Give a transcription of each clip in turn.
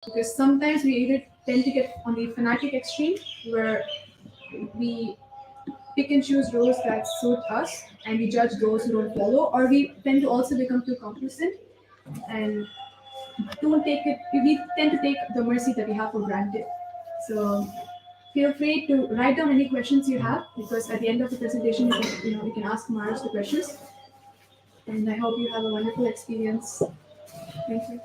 Because sometimes we either tend to get on the fanatic extreme where we pick and choose roles that suit us and we judge those who don't follow, or we tend to also become too complacent and don't take it. We tend to take the mercy that we have for granted. So feel free to write down any questions you have, because at the end of the presentation, you can ask Mars the questions. And I hope you have a wonderful experience. Thank you.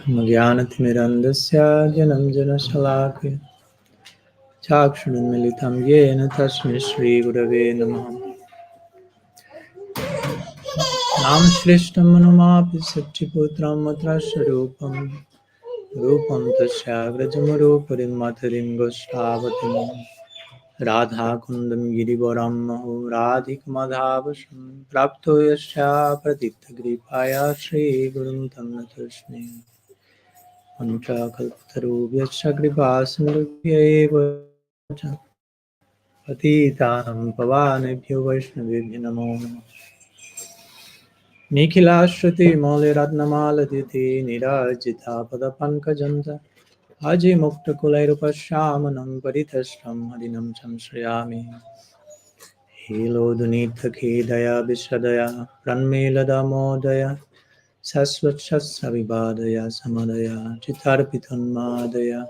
ज्ञानतिमिरन्दस्य जनञ्जनशलाकया चाक्षुरुन्मिलितं येन तस्मै श्रीगुरवे नमः। नामश्रेष्ठमनुमापि सच्चिपुत्रं स्वरूपं रूपं तस्याग्रजमुरुपरिं मथुरिं गोष्ठावतीं राधाकुन्दं गिरिवरं महो राधिकमधावशं प्राप्तो यस्या प्रदीप्तकृपाया श्रीगुरुं तं नतोऽस्मि। पञ्चकल्पतरुभ्यश्च कृपासिन्धुभ्यैव च पतितानं पवानेभ्यो वैष्णवेभ्यो नमो नमः। निखिलाश्रुतिमौलिरत्नमालदिते निराजिता पदपङ्कजं अजिमुक्तकुलैरुपश्यामनं परितस्तं हरिणं संश्रयामि। हीलोदुनीतखेदया विशदया प्रन्मीलदमोदया सस्वच्छस्रविवादया समदया चितार्पितन्मादया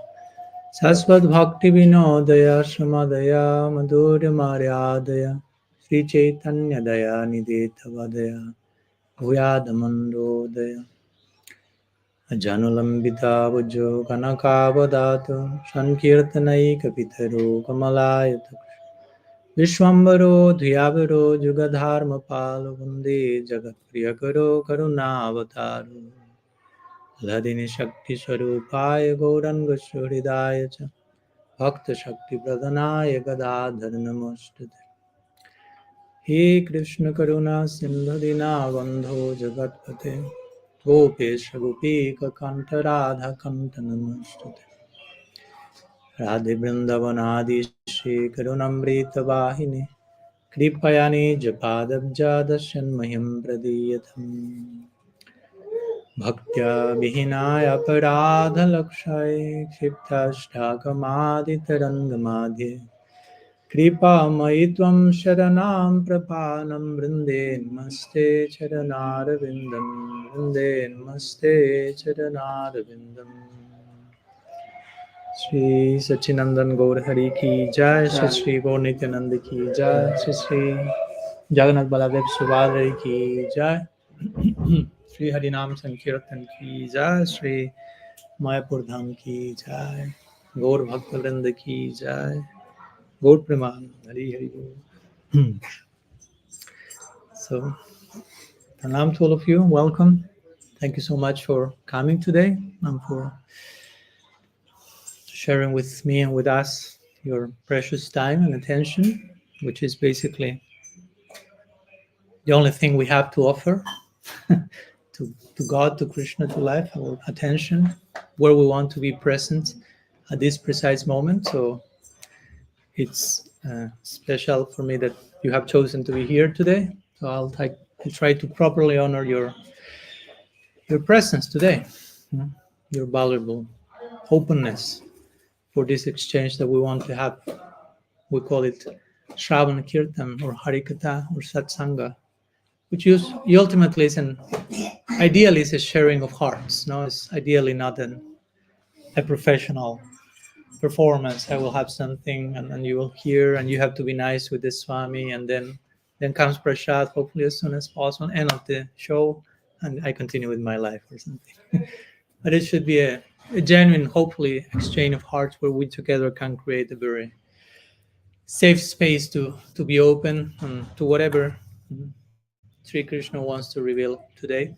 सस्वद्भक्तिविनोदया समदया मधुरमर्यादया श्रीचैतन्यदया निधेतवदया भूयादमन्दोदया जनुलम्बिता भुजो कनकावदातो सङ्कीर्तनैकपितरो कमलायतक्षो विश्वम्भरो धियावरो जुगधर्मपालो वन्दे जगत्प्रियकरो करुणावतारो लदिनिशक्तिस्वरूपाय गौरङ्गसुहृदाय च भक्तशक्तिप्रदानाय गदाधर नमोऽस्तुते। हे कृष्ण करुणा सिन्धु दीनबन्धो जगत्पते गोपेश गोपीककण्ठ राधाकान्त नमोऽस्तुते। राधे वृन्दावनाधीशे करुणामृतवाहिनी कृपया निजपादब्जादर्शन्मह्यं प्रदीयताम्। भक्त्या विहीनाय अपराधलक्षाय क्षिप्ताष्टाकमादितरङ्गमाध्ये कृपामयि त्वं शरणां प्रपानं वृन्दे नमस्ते चरणारविन्दं वृन्दे नमस्ते चरणारविन्दम्। श्री सच्चिनंदन गौर हरि की जय। श्री श्री गौर नित्यानंद की जय। श्री श्री जगन्नाथ बलदेव सुभाद्री की जय। श्री हरिनाम संकीर्तन की जय। श्री मायापुर धाम की जय। गौर भक्त वृंद की जय। गौर प्रमान हरि हरि बोल। So, pranam to all of you. Welcome. Thank you so much for coming today and for sharing with me and with us your precious time and attention, which is basically the only thing we have to offer to God, to Krishna, to life, our attention, where we want to be present at this precise moment. So it's special for me that you have chosen to be here today. So I'll try to properly honor your presence today, your valuable openness for this exchange that we want to have. We call it Shravan Kirtan or Harikatha or Satsanga, which ultimately is ideally is a sharing of hearts. No, it's ideally not a professional performance. I will have something and you will hear and you have to be nice with the Swami, and then comes Prashad, hopefully as soon as possible, end of the show, and I continue with my life or something. But it should be a genuine, hopefully, exchange of hearts where we together can create a very safe space to be open to whatever Sri Krishna wants to reveal today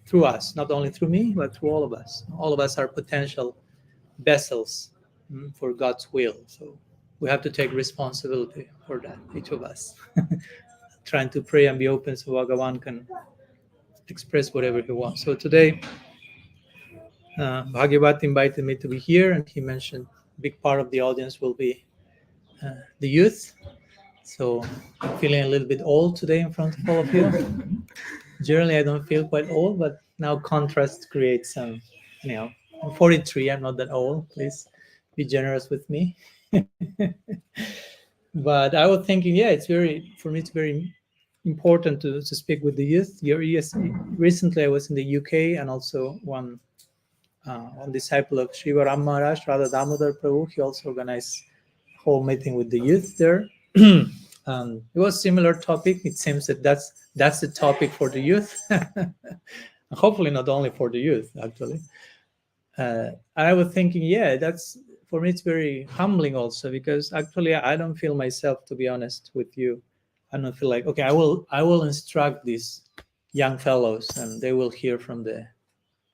through us, not only through me, but through all of us. All of us are potential vessels for God's will. So we have to take responsibility for that, each of us. Trying to pray and be open so Bhagavan can express whatever he wants. So today, Bhagavat invited me to be here, and he mentioned a big part of the audience will be the youth. So I'm feeling a little bit old today in front of all of you. Generally, I don't feel quite old, but now contrast creates some, I'm 43, I'm not that old. Please be generous with me. But I was thinking, yeah, for me, it's very important to speak with the youth. Yes, recently I was in the UK, and also one disciple of Sri Ram Maharaj, Radha Damodar Prabhu, he also organized a whole meeting with the youth there. It was similar topic. It seems that that's the topic for the youth. Hopefully not only for the youth, actually. I was thinking, yeah, that's for me. It's very humbling also, because actually I don't feel myself, to be honest with you. I don't feel like, okay, I will instruct these young fellows, and they will hear from the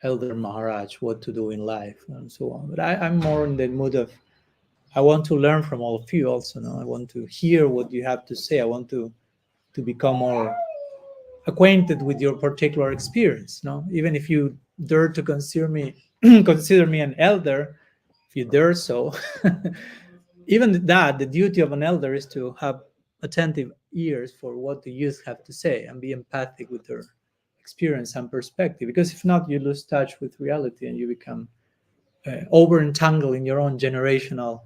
elder Maharaj what to do in life and so on. But I'm more in the mood of, I want to learn from all of you also. No, I want to hear what you have to say. I want to become more acquainted with your particular experience. No, even if you dare to consider me consider me an elder, if you dare so, even that, the duty of an elder is to have attentive ears for what the youth have to say and be empathic with their experience and perspective. Because if not, you lose touch with reality and you become over entangled in your own generational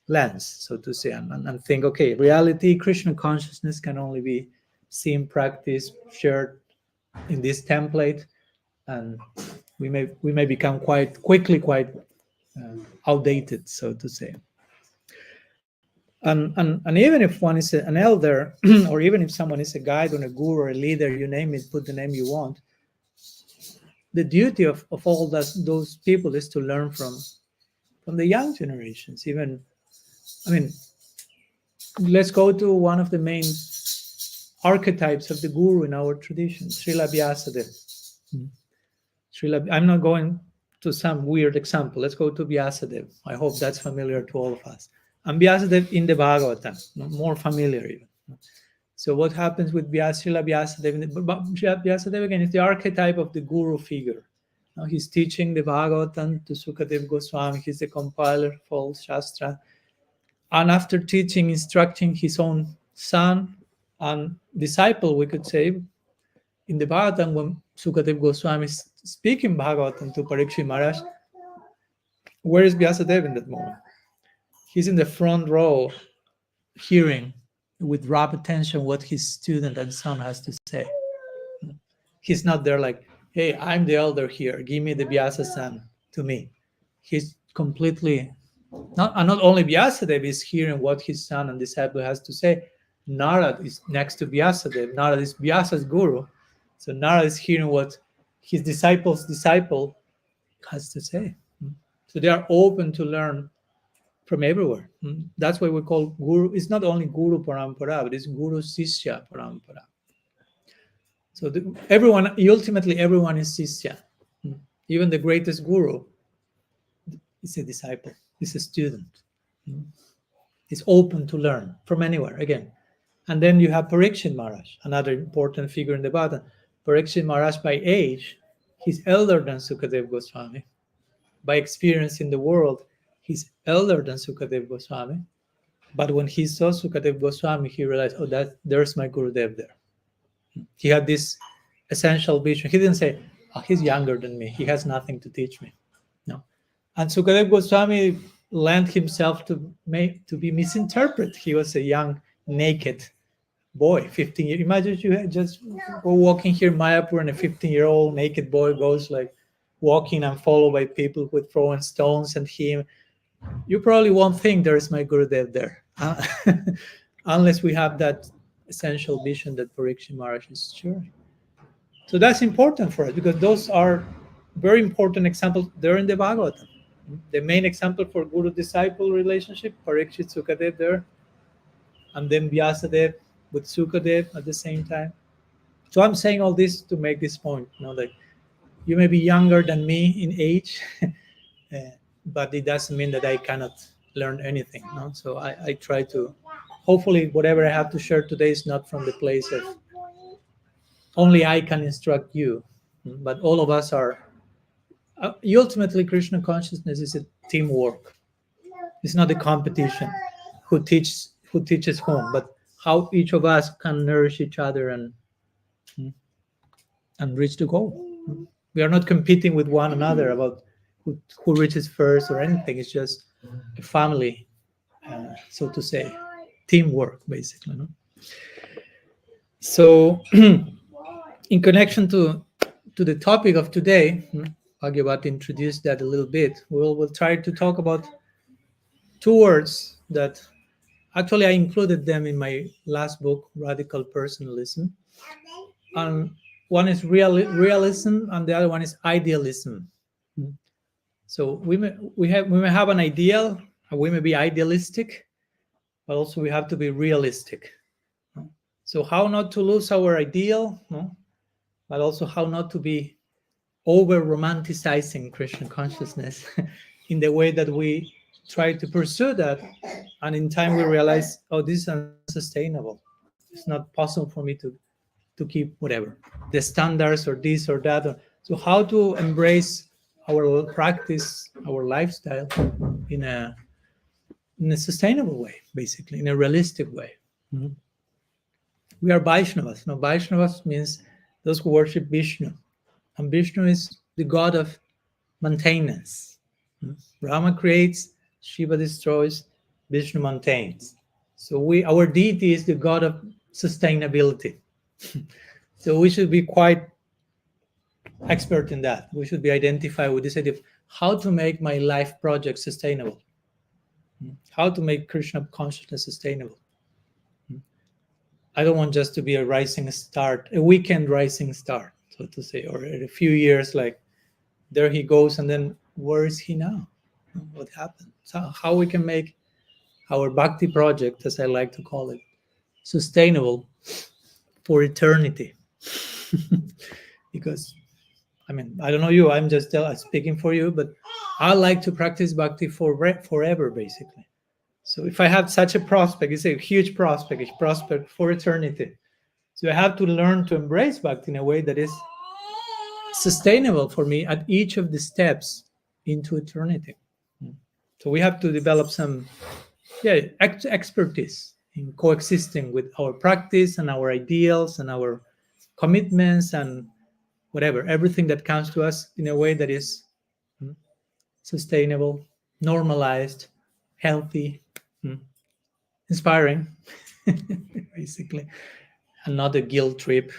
lens, so to say, and think, okay, reality, Krishna consciousness can only be seen, practiced, shared in this template, and we may become quite quickly quite outdated, so to say. And even if one is an elder, or even if someone is a guide or a guru or a leader, you name it, put the name you want, the duty of all those people is to learn from the young generations. Even, I mean, let's go to one of the main archetypes of the guru in our tradition, Srila Vyasadeva. I'm not going to some weird example. Let's go to Vyasadeva. I hope that's familiar to all of us. And Vyasadeva in the Bhagavatam, more familiar even. So what happens with Srila Vyasadeva? Vyasadeva, again, is the archetype of the guru figure. Now he's teaching the Bhagavatam to Sukadeva Goswami. He's the compiler of all Shastra. And after teaching, instructing his own son and disciple, we could say, in the Bhagavatam, when Sukadeva Goswami is speaking Bhagavatam to Parikshit Maharaj, where is Vyasadeva in that moment? He's in the front row, hearing with rapt attention what his student and son has to say. He's not there like, hey, I'm the elder here, give me the Vyasa-san to me. He's completely, not only Vyasadeva is hearing what his son and disciple has to say, Narad is next to Vyasadeva. Narad is Vyasa's guru. So Narad is hearing what his disciple's disciple has to say. So they are open to learn from everywhere. That's why we call guru. It's not only guru parampara, but it's guru sishya parampara. So ultimately everyone is sishya. Even the greatest guru is a disciple, is a student. Is open to learn from anywhere again. And then you have Parikshit Maharaj, another important figure in the Bhagavatam. Parikshit Maharaj, by age, he's elder than Sukadeva Goswami. By experience in the world, he's elder than Sukadeva Goswami. But when he saw Sukadeva Goswami, he realized, oh, there's my Gurudev there. He had this essential vision. He didn't say, oh, he's younger than me. He has nothing to teach me. No. And Sukadeva Goswami lent himself to be misinterpreted. He was a young, naked boy, 15 years. Imagine you just go walking here in Mayapur and a 15-year-old naked boy goes like walking and followed by people with throwing stones at him. You probably won't think there's my Gurudev there. Unless we have that essential vision that Parikshit Maharaj is sharing. So that's important for us because those are very important examples there in the Bhagavatam. The main example for guru-disciple relationship, Parikshit Sukadev there, and then Vyasadeva with Sukadev at the same time. So I'm saying all this to make this point, that you may be younger than me in age, but it doesn't mean that I cannot learn anything. So I try to, hopefully whatever I have to share today is not from the place of only I can instruct you, but all of us are. Ultimately, Krishna consciousness is a teamwork. It's not a competition. Who teaches whom, but how each of us can nourish each other and and reach the goal. We are not competing with one another about who reaches first or anything. It's just a family, so to say, teamwork, basically. No? So, in connection to the topic of today, Bhagavad introduced that a little bit. We'll try to talk about two words that actually I included them in my last book, Radical Personalism. And one is realism, and the other one is idealism. So we may have an ideal, and we may be idealistic, but also we have to be realistic. So how not to lose our ideal, but also how not to be over romanticizing Christian consciousness in the way that we try to pursue that, and in time we realize, oh, this is unsustainable. It's not possible for me to keep whatever the standards or this or that. So how to embrace our practice, our lifestyle in a sustainable way, basically, in a realistic way. We are Vaishnavas. Now, Vaishnavas means those who worship Vishnu. And Vishnu is the god of maintenance. Brahma creates, Shiva destroys, Vishnu maintains. So our deity is the god of sustainability. So we should be quite expert in that. We should be identified with this idea of how to make my life project sustainable, how to make Krishna consciousness sustainable. I don't want just to be a rising star, a weekend rising star, so to say, or in a few years, like there he goes, and then where is he now? What happened? So how we can make our bhakti project, as I like to call it, sustainable for eternity. Because, I mean, I don't know you, I'm just speaking for you, but I like to practice bhakti forever, basically. So if I have such a prospect, it's a huge prospect, a prospect for eternity. So I have to learn to embrace bhakti in a way that is sustainable for me at each of the steps into eternity. So we have to develop some expertise in coexisting with our practice and our ideals and our commitments and whatever, everything that comes to us in a way that is sustainable, normalized, healthy, inspiring, basically, and not a guilt trip,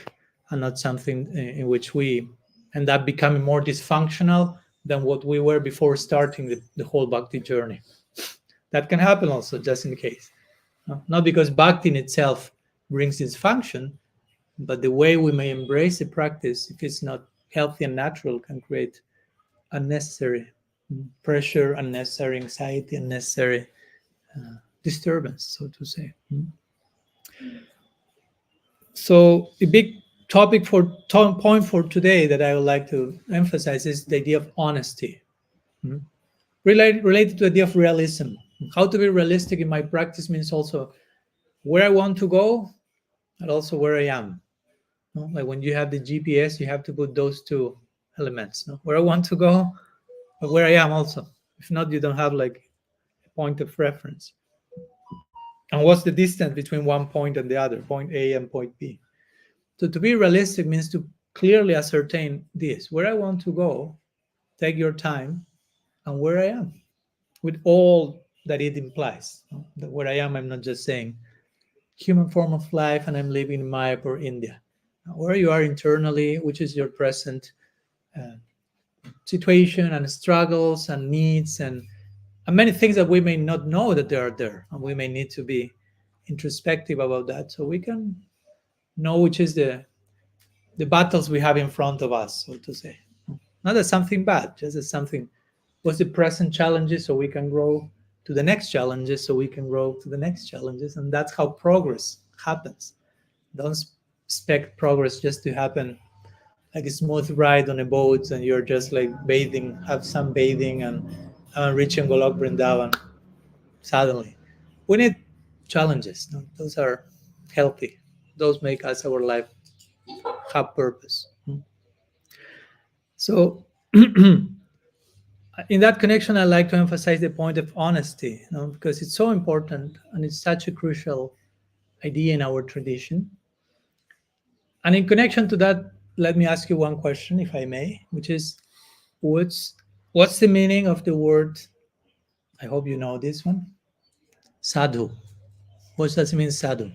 and not something in which we end up becoming more dysfunctional than what we were before starting the whole bhakti journey. That can happen also, just in case. Not because bhakti in itself brings dysfunction, but the way we may embrace the practice, if it's not healthy and natural, can create unnecessary pressure, unnecessary anxiety, unnecessary disturbance, so to say. So a big point for today that I would like to emphasize is the idea of honesty. Related to the idea of realism. How to be realistic in my practice means also where I want to go and also where I am. Like when you have the GPS, you have to put those two elements. Where I want to go, but where I am also. If not, you don't have like a point of reference. And what's the distance between one point and the other, point A and point B? So to be realistic means to clearly ascertain this, where I want to go, take your time, and where I am, with all that it implies. Where I am, I'm not just saying human form of life and I'm living in Mayapur, India. Where you are internally, which is your present situation and struggles and needs and many things that we may not know that they are there, and we may need to be introspective about that so we can know which is the battles we have in front of us, so to say. Not as something bad, just as something, what's the present challenges so we can grow to the next challenges, so we can grow to the next challenges. And that's how progress happens. Don't expect progress just to happen like a smooth ride on a boat and you're just like bathing, have some bathing and reaching Golok Vrindavan suddenly. We need challenges. Those are healthy. Those make us, our life, have purpose. So in that connection, I like to emphasize the point of honesty, because it's so important and it's such a crucial idea in our tradition. And in connection to that, let me ask you one question, if I may, which is, what's the meaning of the word? I hope you know this one. Sadhu. What does it mean, sadhu?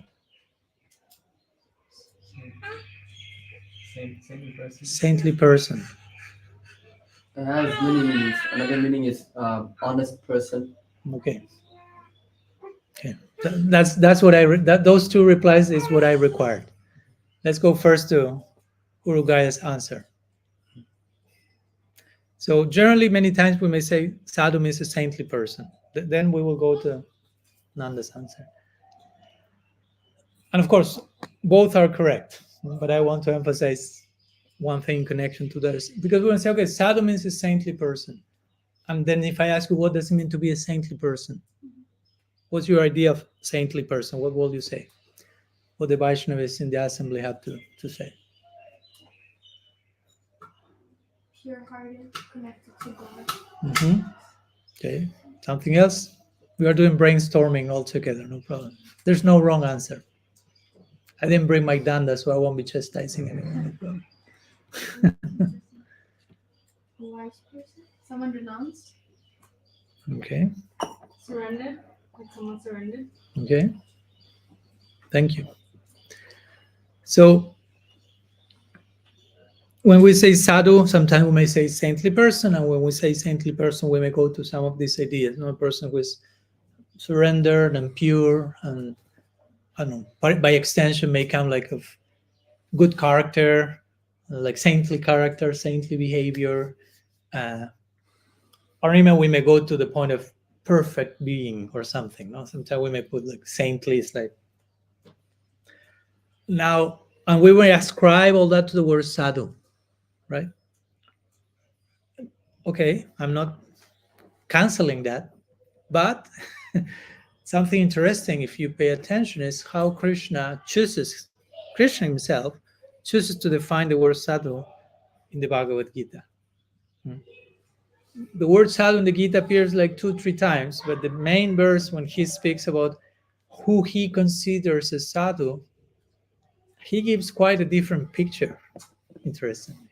Saintly person. Saintly person. It has many meanings. Another meaning is honest person. Okay. Okay. That's what those two replies is what I required. Let's go first to Uruguay's answer. So generally, many times we may say sadhu means a saintly person. Then we will go to Nanda's answer. And of course, both are correct. But I want to emphasize one thing in connection to those. Because we're going to say, okay, sadhu means a saintly person. And then if I ask you, what does it mean to be a saintly person? What's your idea of saintly person? What will you say? What the Vaishnavis in the assembly have to say? Pure-hearted, connected to God. Mm-hmm. Okay. Something else? We are doing brainstorming all together, no problem. There's no wrong answer. I didn't bring my danda, so I won't be chastising anyone. No problem. A wise person, someone renounced, Okay. surrendered, like someone surrendered. Okay. Thank you. So when we say sadhu, sometimes we may say saintly person, and when we say saintly person, we may go to some of these ideas. A person who is surrendered and pure, and I don't know, by extension, may come like of good character, like saintly character, saintly behavior, or even we may go to the point of perfect being or something. No, sometimes we may put like saintly is like now, and we may ascribe all that to the word sadhu, right? Okay, I'm not canceling that, but something interesting, if you pay attention, is how Krishna himself chooses to define the word sadhu in the Bhagavad Gita. The word sadhu in the Gita appears like 2-3 times, but the main verse, when he speaks about who he considers as sadhu, he gives quite a different picture, interestingly.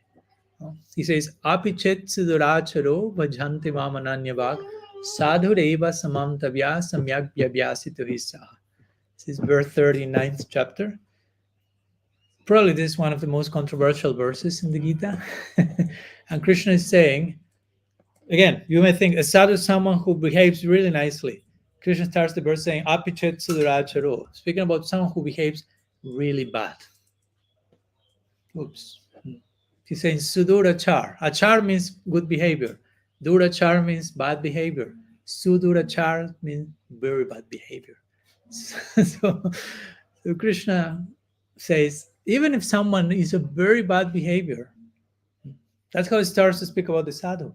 He says, Apichet Siduracharo Vajanti Mamananyavak Sadhureva Samam Tavya Samyak Vyabhyasitu Hisa. This is verse 39th chapter. Probably this is one of the most controversial verses in the Gita. And Krishna is saying, again, you may think a sadhu is someone who behaves really nicely. Krishna starts the verse saying, Apichet Siduracharo, speaking about someone who behaves really bad. Oops. He's saying Sudurachar. Achar means good behavior. Durachar means bad behavior. Sudurachar means very bad behavior. So Krishna says, even if someone is a very bad behavior, that's how he starts to speak about the sadhu.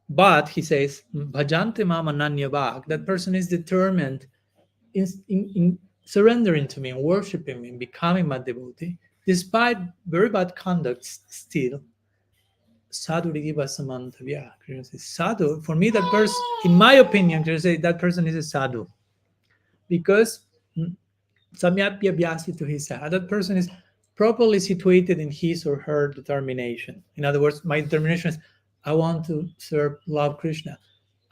But he says, Bhajante mama nanyabhak, that person is determined in surrendering to me and worshiping me and becoming my devotee, despite very bad conduct still. Sadhu Rigiva Samantavya. Sadhu, for me, that person, in my opinion, that person is a sadhu. Because Samyapya Vyasi to his that person is properly situated in his or her determination. In other words, my determination is I want to love Krishna.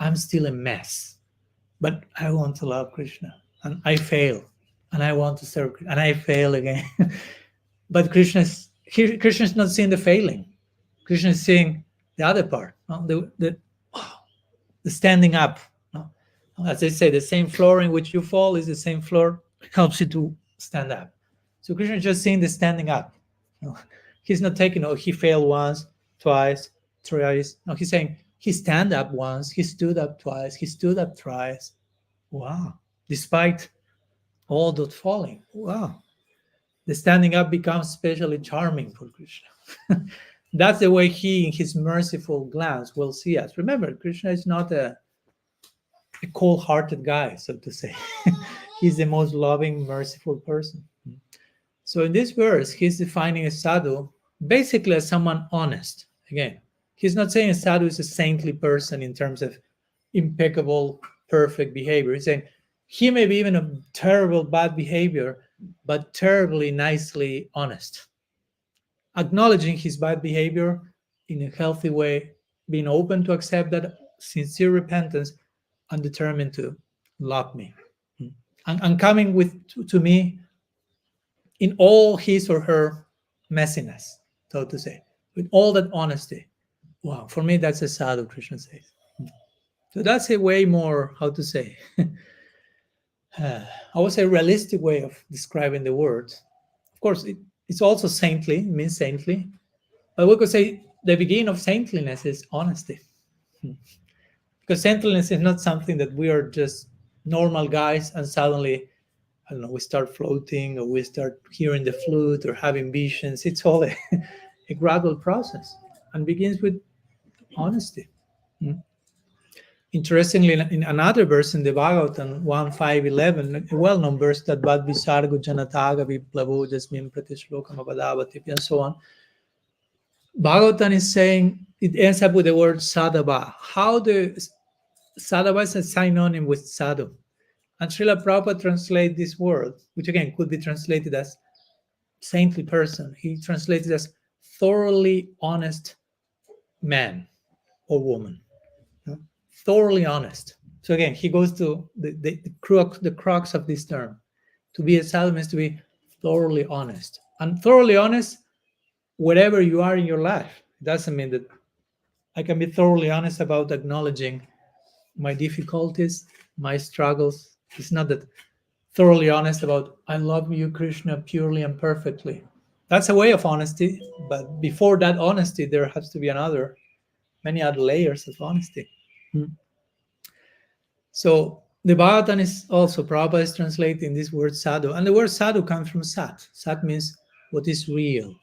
I'm still a mess, but I want to love Krishna. And I fail. And I want to serve, and I fail again. But Krishna's not seeing the failing. Krishna is seeing the other part, no? The standing up. No? As they say, the same floor in which you fall is the same floor helps you to stand up. So Krishna is just seeing the standing up. No? He's not taking, he failed once, twice, thrice. No, he's saying he stand up once, he stood up twice, he stood up thrice. Wow. Despite all that falling. Wow. The standing up becomes especially charming for Krishna. That's the way he, in his merciful glance, will see us. Remember, Krishna is not a cold-hearted guy, so to say. He's the most loving, merciful person. So in this verse, he's defining a sadhu basically as someone honest. Again, he's not saying a sadhu is a saintly person in terms of impeccable, perfect behavior. He's saying he may be even a terrible, bad behavior, but terribly, nicely honest. acknowledging his bad behavior in a healthy way, being open to accept that, sincere repentance, and determined to love me. And coming to me in all his or her messiness, so to say, with all that honesty. Wow, for me, that's a sadhu, Krishna says. So that's a way more, how to say, I would say realistic way of describing the word. Of course, it's also saintly, it means saintly, but we could say the beginning of saintliness is honesty. Because saintliness is not something that we are just normal guys and suddenly, I don't know, we start floating or we start hearing the flute or having visions. It's all a gradual process and begins with honesty. Interestingly, in another verse in the Bhagavatam 1.5.11, a well-known verse that Vad Visargo Janataga Viplavo Jasmin Pratishlokam Abadavati and so on, Bhagavatam is saying, it ends up with the word sadhava. How the sadhava is a synonym with sadhu. And Srila Prabhupada translates this word, which again could be translated as saintly person. He translates it as thoroughly honest man or woman. Thoroughly honest. So again, he goes to the crux of this term. To be a sadhu means to be thoroughly honest. And thoroughly honest wherever you are in your life. It doesn't mean that I can be thoroughly honest about acknowledging my difficulties, my struggles. It's not that thoroughly honest about, I love you, Krishna, purely and perfectly. That's a way of honesty, but before that honesty, there has to be many other layers of honesty. So the Bhagavatam is also, Prabhupada is translating this word sadhu, and the word sadhu comes from sat. Sat means what is real.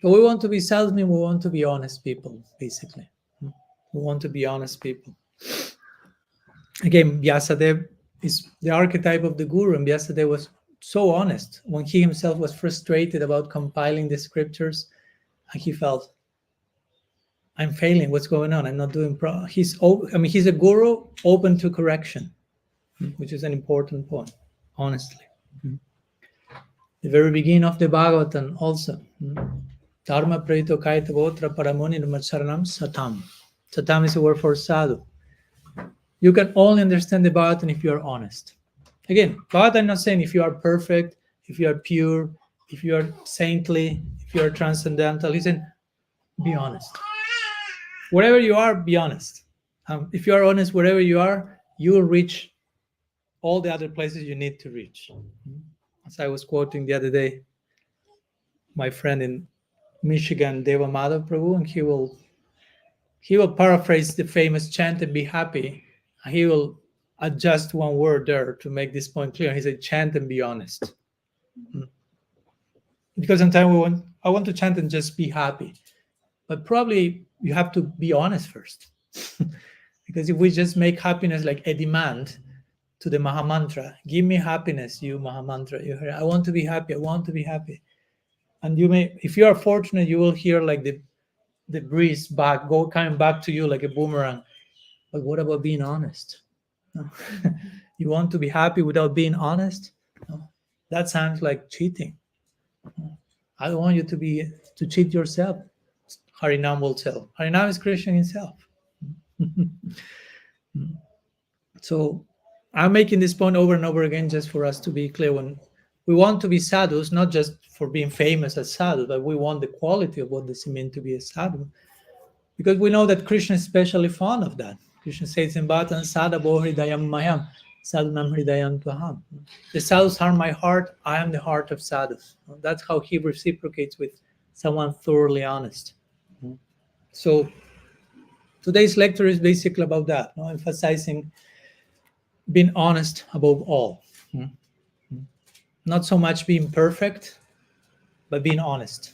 But we want to be sadhu, means we want to be honest people, basically. We want to be honest people. Again, Vyasadeva is the archetype of the guru, and Vyasadeva was so honest when he himself was frustrated about compiling the scriptures, and he felt, I'm failing. What's going on? I'm not doing he's a guru open to correction, which is an important point, honestly. The very beginning of the Bhagavatam also. Dharma prayito kaita votra paramoni namacharanam satam. Satam is a word for sadhu. You can only understand the Bhagavatam if you are honest. Again, Bhagavatam is not saying if you are perfect, if you are pure, if you are saintly, if you are transcendental. He's saying, be honest. Wherever you are, be honest. If you are honest wherever you are, you will reach all the other places you need to reach. As I was quoting the other day, my friend in Michigan, Deva Madhav Prabhu, and he will paraphrase the famous chant and be happy. He will adjust one word there to make this point clear. He said, chant and be honest. Because sometimes I want to chant and just be happy. But probably you have to be honest first. Because if we just make happiness like a demand to the Mahamantra, give me happiness, you Mahamantra. You hear, I want to be happy, I want to be happy. And you may, if you are fortunate, you will hear like the breeze coming back to you like a boomerang. But what about being honest? No. You want to be happy without being honest? No. That sounds like cheating. I don't want you to cheat yourself. Harinam will tell. Harinam is Krishna himself. So I'm making this point over and over again just for us to be clear. When we want to be sadhus, not just for being famous as sadhu, but we want the quality of what does it mean to be a sadhu. Because we know that Krishna is especially fond of that. Krishna says in Bhagavatam, Sadhavo hridayam mayam, sadhunam hridayam tvaham. The sadhus are my heart, I am the heart of sadhus. That's how he reciprocates with someone thoroughly honest. So today's lecture is basically about that, emphasizing being honest above all. Not so much being perfect, but being honest.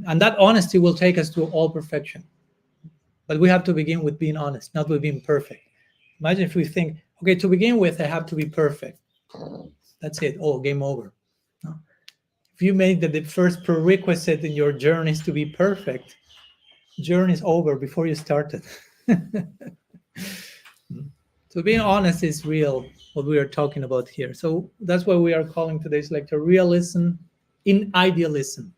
And that honesty will take us to all perfection. But we have to begin with being honest, not with being perfect. Imagine if we think, okay, to begin with, I have to be perfect. That's it. Oh, game over. No. If you make that the first prerequisite in your journey is to be perfect, journey is over before you started. So being honest is real, what we are talking about here. So that's why we are calling today's lecture realism in idealism.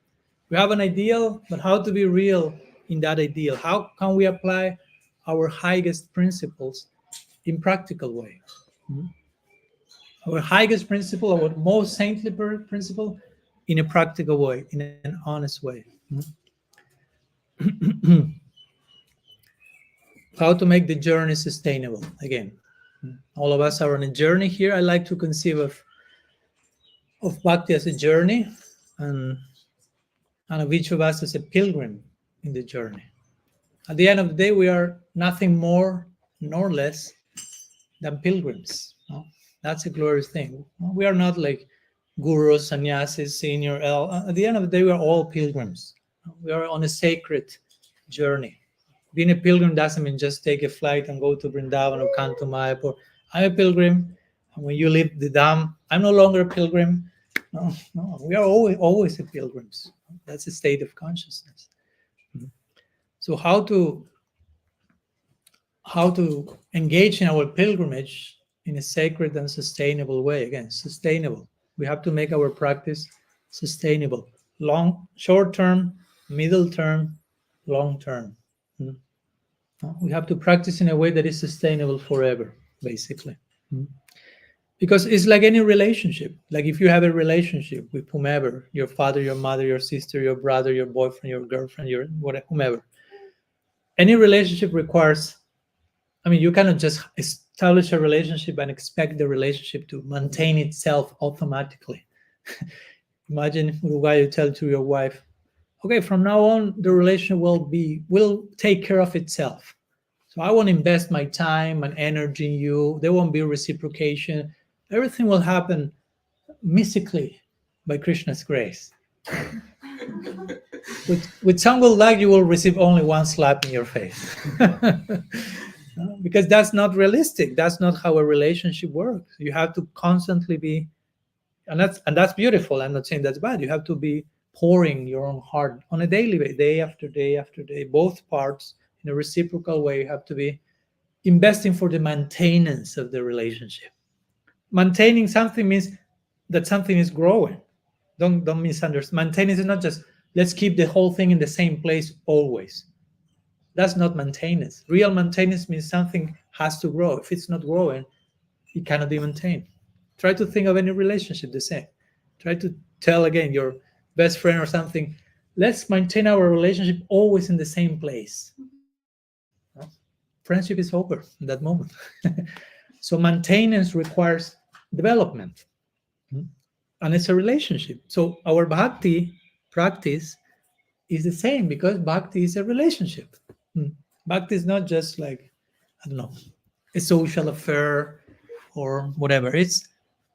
We have an ideal, but how to be real in that ideal? How can we apply our highest principles in practical way? Hmm? Our highest principle, our most saintly principle, in a practical way, in an honest way. How to make the journey sustainable? Again, all of us are on a journey here. I like to conceive of bhakti as a journey, and of each of us as a pilgrim in the journey. At the end of the day, we are nothing more nor less than pilgrims. No? That's a glorious thing. We are not like gurus, sannyasis, senior L. At the end of the day, we are all pilgrims. We are on a sacred journey. Being a pilgrim doesn't mean just take a flight and go to Vrindavan or come to Mayapur. I'm a pilgrim. And when you leave the Dham, I'm no longer a pilgrim. No, no, we are always a pilgrims. That's a state of consciousness. So how to engage in our pilgrimage in a sacred and sustainable way? Again, sustainable. We have to make our practice sustainable. Short term, middle term, long term. We have to practice in a way that is sustainable forever, basically. Because it's like any relationship. Like if you have a relationship with whomever, your father, your mother, your sister, your brother, your boyfriend, your girlfriend, your whatever, whomever. Any relationship requires, you cannot just establish a relationship and expect the relationship to maintain itself automatically. Imagine, Uruguay, you tell to your wife, okay, from now on, the relationship will take care of itself. So I won't invest my time and energy in you. There won't be reciprocation. Everything will happen mystically by Krishna's grace. With some good luck, you will receive only one slap in your face. Because that's not realistic. That's not how a relationship works. You have to constantly be, and that's beautiful. I'm not saying that's bad. You have to be pouring your own heart on a daily basis, day after day after day, both parts in a reciprocal way. You have to be investing for the maintenance of the relationship. Maintaining something means that something is growing. Don't misunderstand. Maintenance is not just let's keep the whole thing in the same place always. That's not maintenance. Real maintenance means something has to grow. If it's not growing, it cannot be maintained. Try to think of any relationship the same. Try to tell again your best friend or something, let's maintain our relationship always in the same place. Friendship is over in that moment. So maintenance requires development. And it's a relationship. So our bhakti practice is the same because bhakti is a relationship. Bhakti is not just like, I don't know, a social affair or whatever. It's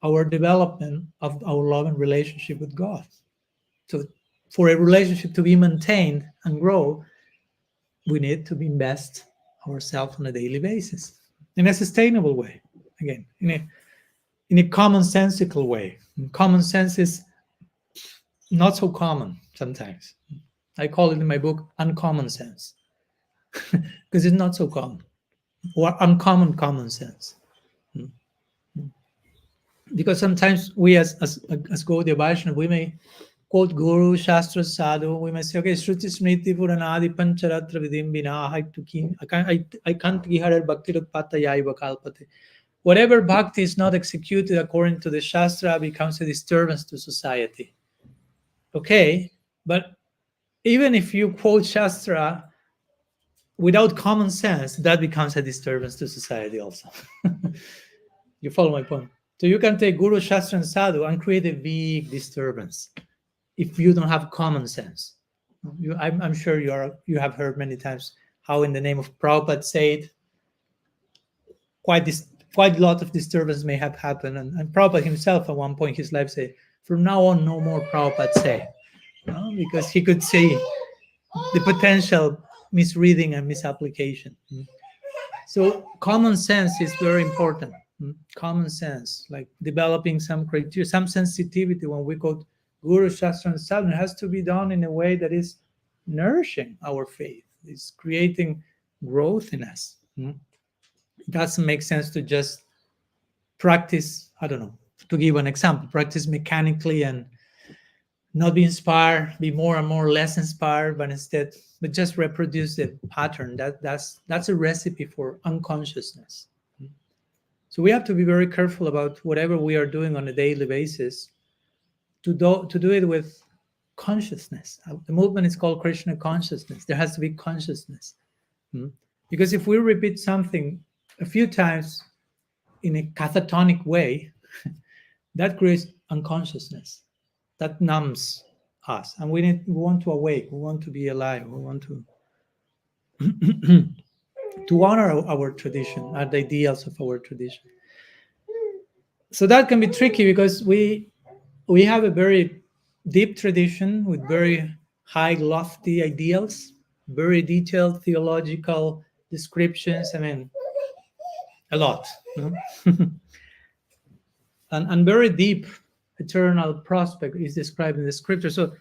our development of our love and relationship with God. So for a relationship to be maintained and grow, we need to invest ourselves on a daily basis in a sustainable way. Again, in a commonsensical way. Common sense is not so common sometimes. I call it in my book uncommon sense because it's not so common, or uncommon common sense. Because sometimes we as Gaudiya Vaishnava, we may quote Guru, Shastra, Sadhu, we may say, okay, Shruti, Smriti, Puranadi, Pancharatra, Vidim, Vina, I can't giharar bhakti rukpata yaiva kalpate. Whatever bhakti is not executed according to the Shastra becomes a disturbance to society. Okay, but even if you quote Shastra without common sense, that becomes a disturbance to society also. You follow my point? So you can take Guru, Shastra, and Sadhu and create a big disturbance if you don't have common sense. I'm sure you have heard many times how in the name of Prabhupada said, quite a lot of disturbance may have happened. And Prabhupada himself at one point in his life said, from now on, no more Prabhupada say. Because he could see the potential misreading and misapplication. So common sense is very important. Common sense, like developing some criteria, some sensitivity when we quote Guru, Shastra, and Sadhana, has to be done in a way that is nourishing our faith. It's creating growth in us. It doesn't make sense to just practice, I don't know, to give an example, practice mechanically and not be inspired, be more and more less inspired, but instead, but just reproduce the pattern. That's a recipe for unconsciousness. So we have to be very careful about whatever we are doing on a daily basis to do it with consciousness. The movement is called Krishna consciousness. There has to be consciousness. Because if we repeat something a few times in a catatonic way, that creates unconsciousness. That numbs us. And we want to awake. We want to be alive. We want to to honor our tradition, the ideals of our tradition. So that can be tricky because we have a very deep tradition with very high, lofty ideals, very detailed theological descriptions. I mean, a lot. And very deep eternal prospect is described in the scripture. So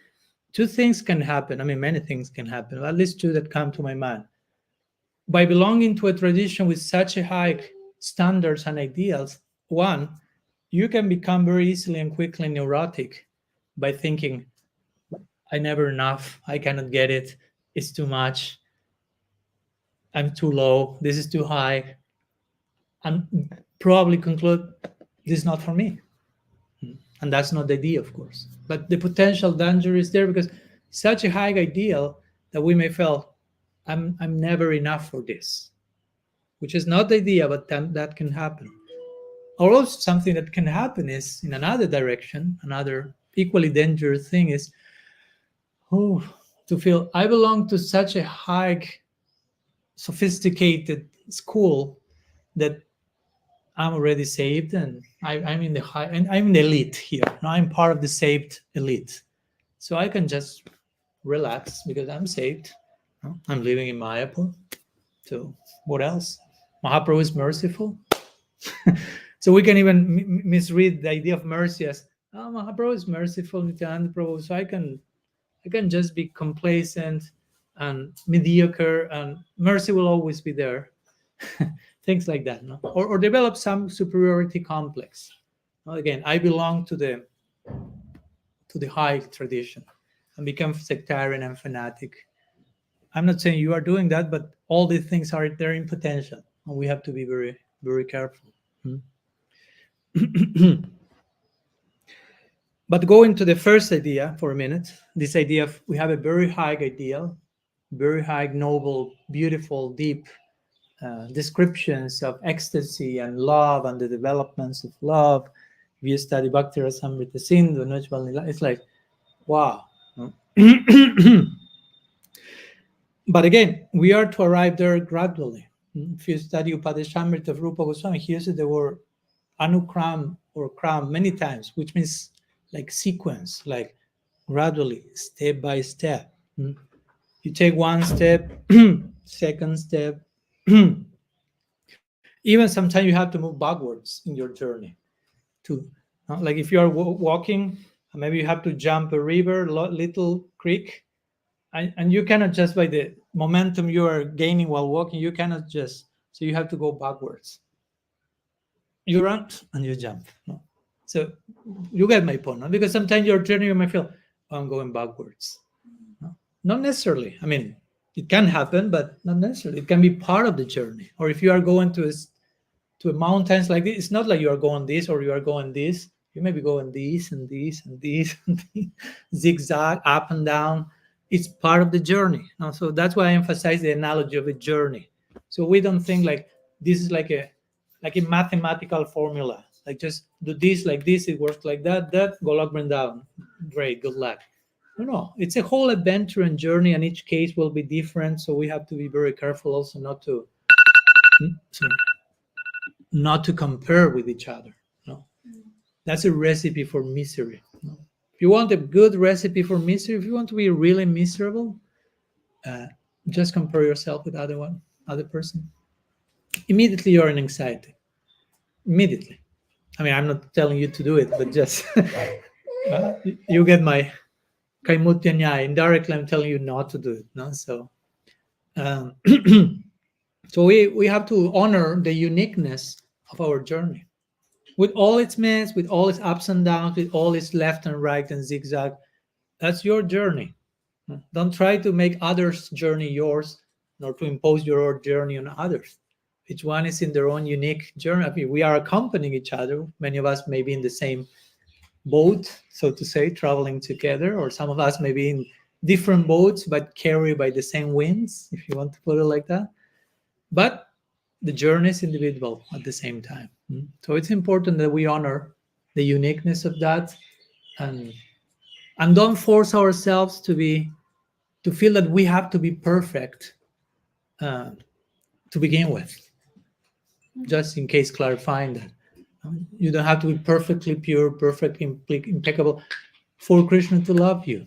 two things can happen. I mean, many things can happen, at least two that come to my mind. By belonging to a tradition with such a high standards and ideals, one, you can become very easily and quickly neurotic by thinking, I never enough, I cannot get it, it's too much, I'm too low, this is too high, and probably conclude this is not for me. And that's not the idea, of course. But the potential danger is there because such a high ideal that we may feel, I'm never enough for this, which is not the idea, but that can happen. Or also something that can happen is in another direction, another equally dangerous thing is to feel I belong to such a high, sophisticated school that I'm already saved and I'm in the high, and I'm in the elite here. Now I'm part of the saved elite. So I can just relax because I'm saved. I'm living in Mayapura. So what else? Mahaprabhu is merciful. So we can even misread the idea of mercy as, Mahaprabhu is merciful, Nityananda Prabhu. So I can just be complacent and mediocre, and mercy will always be there. Things like that, no? Or develop some superiority complex. Again, I belong to the high tradition and become sectarian and fanatic. I'm not saying you are doing that, but all these things are there in potential, and we have to be very, very careful. But going to the first idea for a minute, this idea of we have a very high ideal, very high, noble, beautiful, deep descriptions of ecstasy and love and the developments of love. If you study Bhakti Rasamrita Sindhu, it's like, wow. But again, we are to arrive there gradually. If you study Upadeshamrita of Rupa Goswami, he uses the word anukram or kram many times, which means like sequence, like gradually, step by step. You take one step, second step. Even sometimes you have to move backwards in your journey. Like if you are walking, maybe you have to jump a river, little creek, and you cannot just by the momentum you are gaining while walking, you cannot just, so you have to go backwards. You run and you jump. No? So you get my point, no? Because sometimes your journey you might feel, I'm going backwards. No? Not necessarily. I mean, it can happen, but not necessarily. It can be part of the journey. Or if you are going to mountains like this, it's not like you are going this or you are going this. You may be going this and this and this and this, zigzag up and down. It's part of the journey. No? So that's why I emphasize the analogy of a journey. So we don't think like this is like a mathematical formula. Like just do this like this, it works like that, Golok Vrindavan. Great, good luck. No, it's a whole adventure and journey, and each case will be different. So we have to be very careful also not to compare with each other. No, that's a recipe for misery. No? If you want a good recipe for misery, if you want to be really miserable, just compare yourself with other person. Immediately you're in anxiety. Immediately. I mean, I'm not telling you to do it, but just you get my Kaimutya Nyaya. Indirectly, I'm telling you not to do it. No, so so we have to honor the uniqueness of our journey, with all its mess, with all its ups and downs, with all its left and right and zigzag. That's your journey. Don't try to make others' journey yours, nor to impose your journey on others. Each one is in their own unique journey. I mean, we are accompanying each other. Many of us may be in the same boat, so to say, traveling together, or some of us may be in different boats but carried by the same winds, if you want to put it like that. But the journey is individual at the same time. So it's important that we honor the uniqueness of that, and don't force ourselves to feel that we have to be perfect uh, to begin with. Just in case clarifying that you don't have to be perfectly pure, perfectly impeccable for Krishna to love you,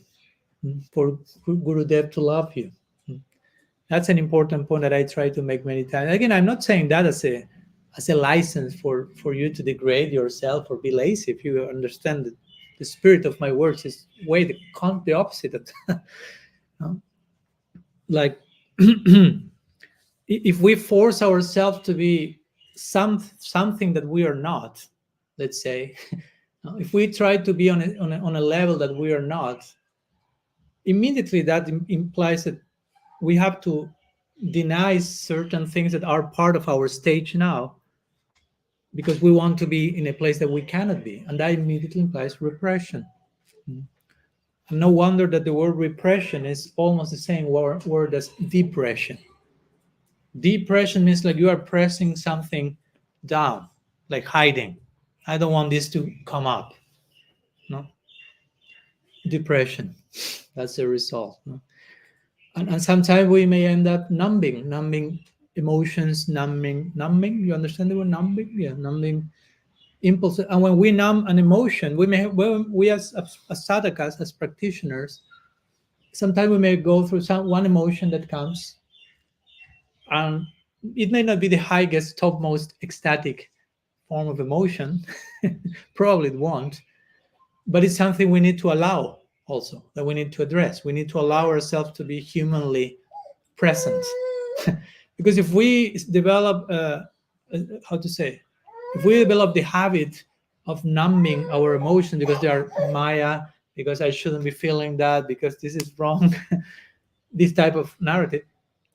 for Gurudev to love you. That's an important point that I try to make many times. Again, I'm not saying that as a license for you to degrade yourself or be lazy. If you understand that the spirit of my words is way the opposite of that. Like if we force ourselves to be something that we are not, let's say, if we try to be on a level that we are not, immediately that implies that we have to deny certain things that are part of our stage now because we want to be in a place that we cannot be, and that immediately implies repression. And no wonder that the word repression is almost the same word as depression. Depression means like you are pressing something down, like hiding. I don't want this to come up. No, depression. That's the result. No? And sometimes we may end up numbing emotions, numbing. You understand the word numbing? Yeah, numbing impulses. And when we numb an emotion, we as sadhakas, as practitioners, sometimes we may go through one emotion that comes, and it may not be the highest, topmost ecstatic form of emotion. Probably it won't, but it's something we need to allow also, that we need to address. We need to allow ourselves to be humanly present. Because if we develop how to say, if we develop the habit of numbing our emotions because they are maya, because I shouldn't be feeling that, because this is wrong, this type of narrative,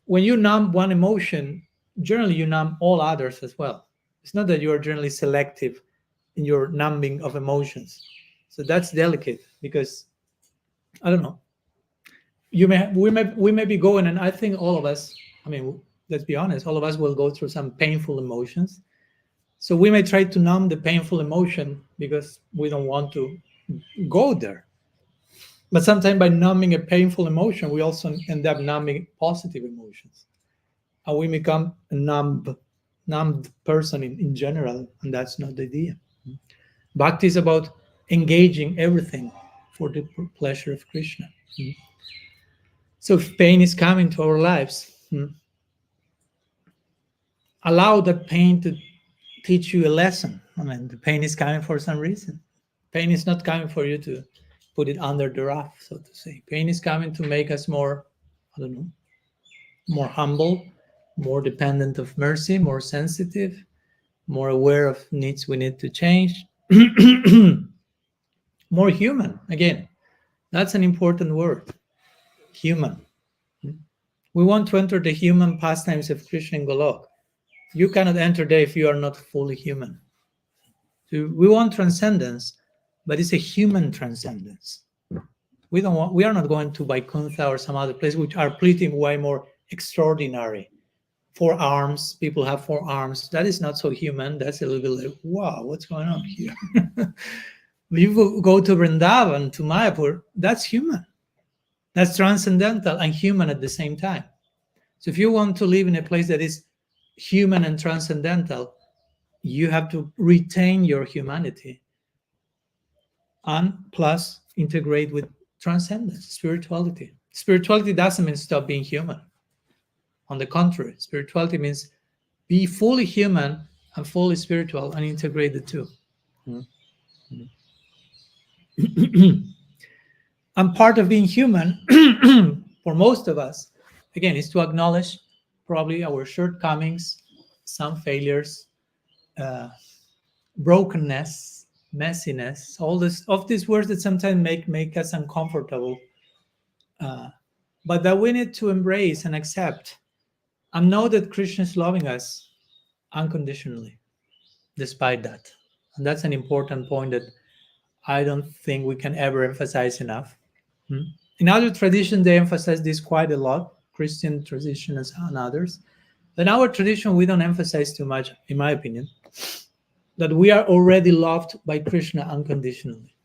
when you numb one emotion, generally you numb all others as well. It's not that you are generally selective in your numbing of emotions. So that's delicate because I don't know. We may be going, and I think all of us. I mean, let's be honest. All of us will go through some painful emotions. So we may try to numb the painful emotion because we don't want to go there. But sometimes by numbing a painful emotion, we also end up numbing positive emotions, and we become a numbed person in general, and that's not the idea. Bhakti is about engaging everything for the pleasure of Krishna. So if pain is coming to our lives, allow that pain to teach you a lesson. I mean, the pain is coming for some reason. Pain is not coming for you to put it under the rug, so to say. Pain is coming to make us more, I don't know, more humble, more dependent of mercy, more sensitive, more aware of needs we need to change, more human. Again, that's an important word, human. We want to enter the human pastimes of Krishna in Golok. You cannot enter there if you are not fully human. So we want transcendence, but it's a human transcendence. We are not going to Vaikuntha or some other place which are pretty way more extraordinary. 4 arms, people have 4 arms. That is not so human. That's a little bit like, wow, what's going on here? You go to Vrindavan, to Mayapur, that's human. That's transcendental and human at the same time. So if you want to live in a place that is human and transcendental, you have to retain your humanity and plus integrate with transcendence, spirituality. Spirituality doesn't mean stop being human. On the contrary, spirituality means be fully human and fully spiritual and integrate the two. And part of being human, for most of us, again, is to acknowledge probably our shortcomings, some failures, brokenness, messiness, all this of these words that sometimes make us uncomfortable, but that we need to embrace and accept and know that Krishna is loving us unconditionally, despite that. And that's an important point that I don't think we can ever emphasize enough. In other traditions, they emphasize this quite a lot, Christian traditions and others. In our tradition, we don't emphasize too much, in my opinion, that we are already loved by Krishna unconditionally.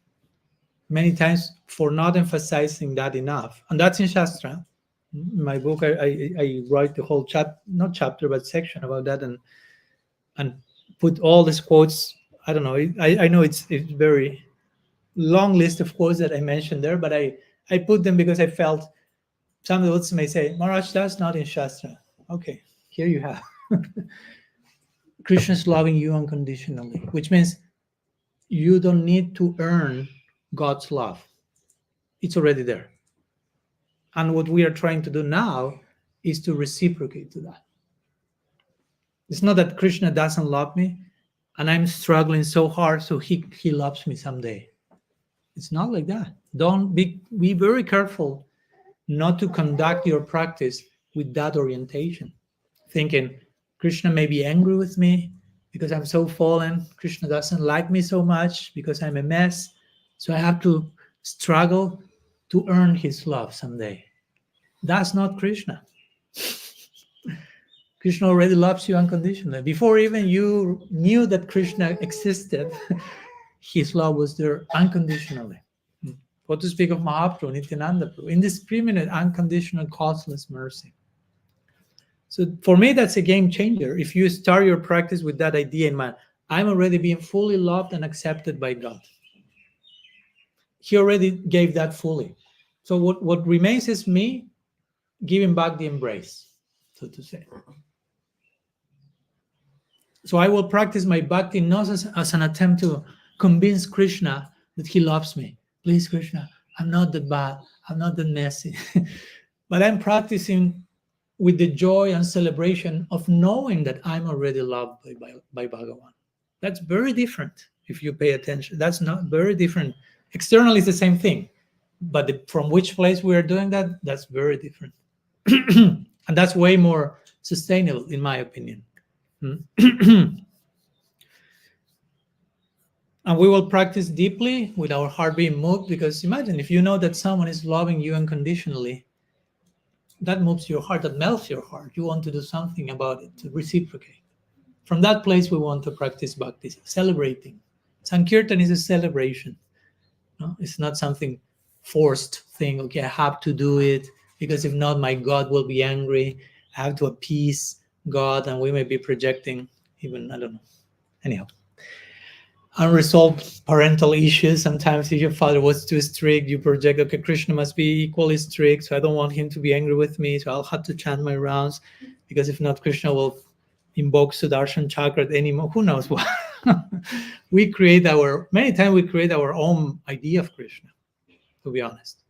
Many times for not emphasizing that enough. And that's in Shastra. In my book, I write the whole not chapter, but section about that, and put all these quotes. I don't know. I know it's very long list of quotes that I mentioned there, but I put them because I felt some of those may say, Maharaj, that's not in Shastra. Okay, here you have. Krishna's loving you unconditionally, which means you don't need to earn God's love. It's already there. And what we are trying to do now is to reciprocate to that. It's not that Krishna doesn't love me and I'm struggling so hard so he loves me someday. It's not like that. Don't be very careful not to conduct your practice with that orientation, thinking Krishna may be angry with me because I'm so fallen. Krishna doesn't like me so much because I'm a mess. So I have to struggle to earn his love someday. That's not Krishna. Krishna already loves you unconditionally. Before even you knew that Krishna existed, his love was there unconditionally. What to speak of Mahaprabhu, Nityananda Prabhu, indiscriminate, unconditional, causeless mercy. So for me, that's a game changer. If you start your practice with that idea in mind, I'm already being fully loved and accepted by God. He already gave that fully. So what remains is me giving back the embrace, so to say. So I will practice my bhakti not as an attempt to convince Krishna that he loves me. Please, Krishna, I'm not that bad. I'm not that messy. But I'm practicing with the joy and celebration of knowing that I'm already loved by Bhagavan. That's very different if you pay attention. That's not very different. Externally, it's the same thing. But from which place we are doing that, that's very different. And that's way more sustainable, in my opinion. And we will practice deeply with our heart being moved, because imagine if you know that someone is loving you unconditionally, that moves your heart, that melts your heart. You want to do something about it, to reciprocate. From that place, we want to practice bhakti, celebrating. Sankirtan is a celebration. No? It's not something forced thing. Okay, I have to do it because if not, my God will be angry. I have to appease God, and we may be projecting even, I don't know. Anyhow, unresolved parental issues. Sometimes if your father was too strict, you project, okay, Krishna must be equally strict, so I don't want him to be angry with me, so I'll have to chant my rounds, because if not, Krishna will invoke Sudarshan Chakra anymore. Who knows what? Many times we create our own idea of Krishna, to be honest.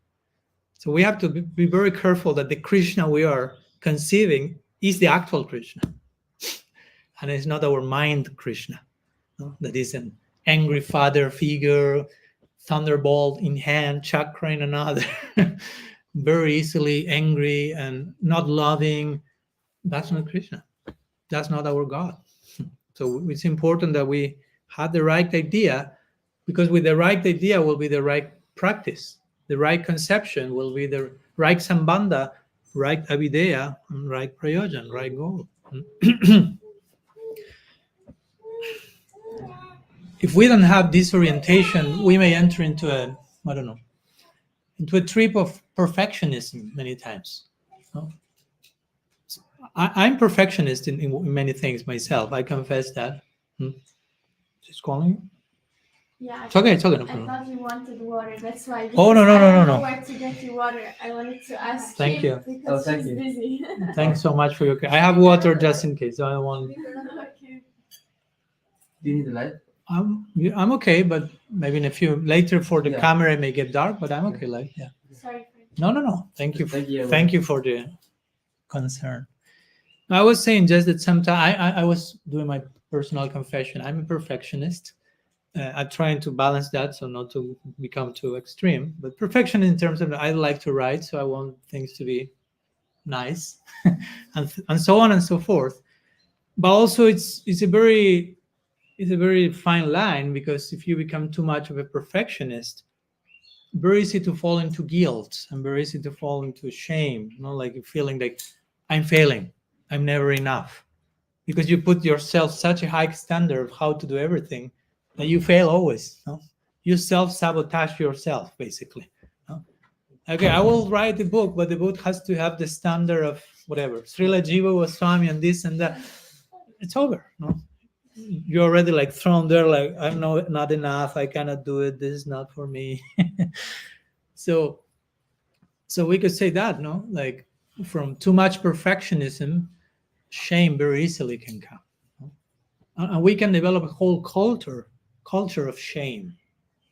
So we have to be very careful that the Krishna we are conceiving is the actual Krishna, and it's not our mind Krishna. No? That is an angry father figure, thunderbolt in hand, chakra in another, very easily angry and not loving. That's not Krishna. That's not our God. So it's important that we have the right idea, because with the right idea will be the right practice. The right conception will be the right sambandha, right avideya, and right prayojan, right goal. If we don't have this orientation, we may enter into into a trip of perfectionism many times. No? I'm perfectionist in many things myself. I confess that. She's calling you? Yeah, It's okay. It's okay. No I problem. thought you wanted water. That's why. Oh, no, because no, I no, don't no, know no. where to get you water. I wanted to ask Thank you. because thank she's you. busy. Thanks so much for your care. I have water just in case. So I want. Okay. Do you need the light? I'm okay, but maybe in a few later for the Yeah. camera it may get dark, but I'm okay. Like, yeah. Sorry. No. Thank you. Thank you, Thank you for the concern. I was saying just that sometimes I was doing my personal confession. I'm a perfectionist, I'm trying to balance that so not to become too extreme. But perfection in terms of I like to write, so I want things to be nice, and so on and so forth. But also, it's a very fine line, because if you become too much of a perfectionist, very easy to fall into guilt and very easy to fall into shame. Like feeling like I'm failing, I'm never enough, because you put yourself such a high standard of how to do everything that you fail always. You self-sabotage yourself, basically. Okay, I will write the book, but the book has to have the standard of whatever Srila Jiva was Swami and this and that. It's over. You're already like thrown there, like I'm not enough, I cannot do it, this is not for me. so we could say that, like from too much perfectionism, shame very easily can come. And we can develop a whole culture of shame,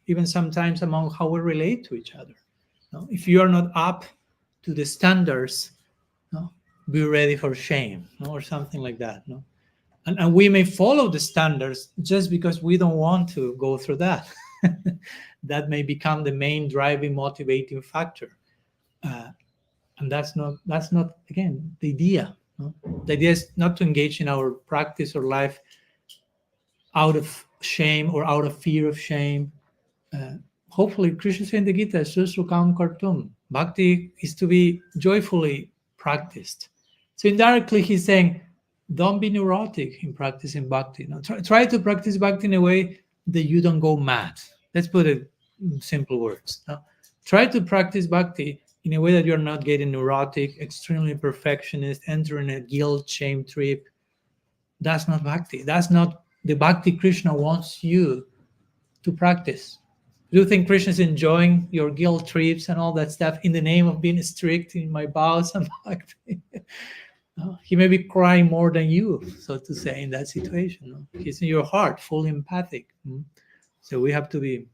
even sometimes among how we relate to each other. If you are not up to the standards, be ready for shame, or something like that. And we may follow the standards just because we don't want to go through that. That may become the main driving, motivating factor. And that's not again the idea. The idea is not to engage in our practice or life out of shame or out of fear of shame. Hopefully, Krishna said in the Gita, Susukam Kartum, bhakti is to be joyfully practiced. So indirectly, he's saying, don't be neurotic in practicing bhakti. Try to practice bhakti in a way that you don't go mad. Let's put it in simple words. Try to practice bhakti in a way that you're not getting neurotic, extremely perfectionist, entering a guilt, shame trip. That's not bhakti. That's not the bhakti Krishna wants you to practice. Do you think Krishna is enjoying your guilt trips and all that stuff in the name of being strict in my vows and bhakti? He may be crying more than you, so to say, in that situation. He's in your heart, fully empathic. So we have to be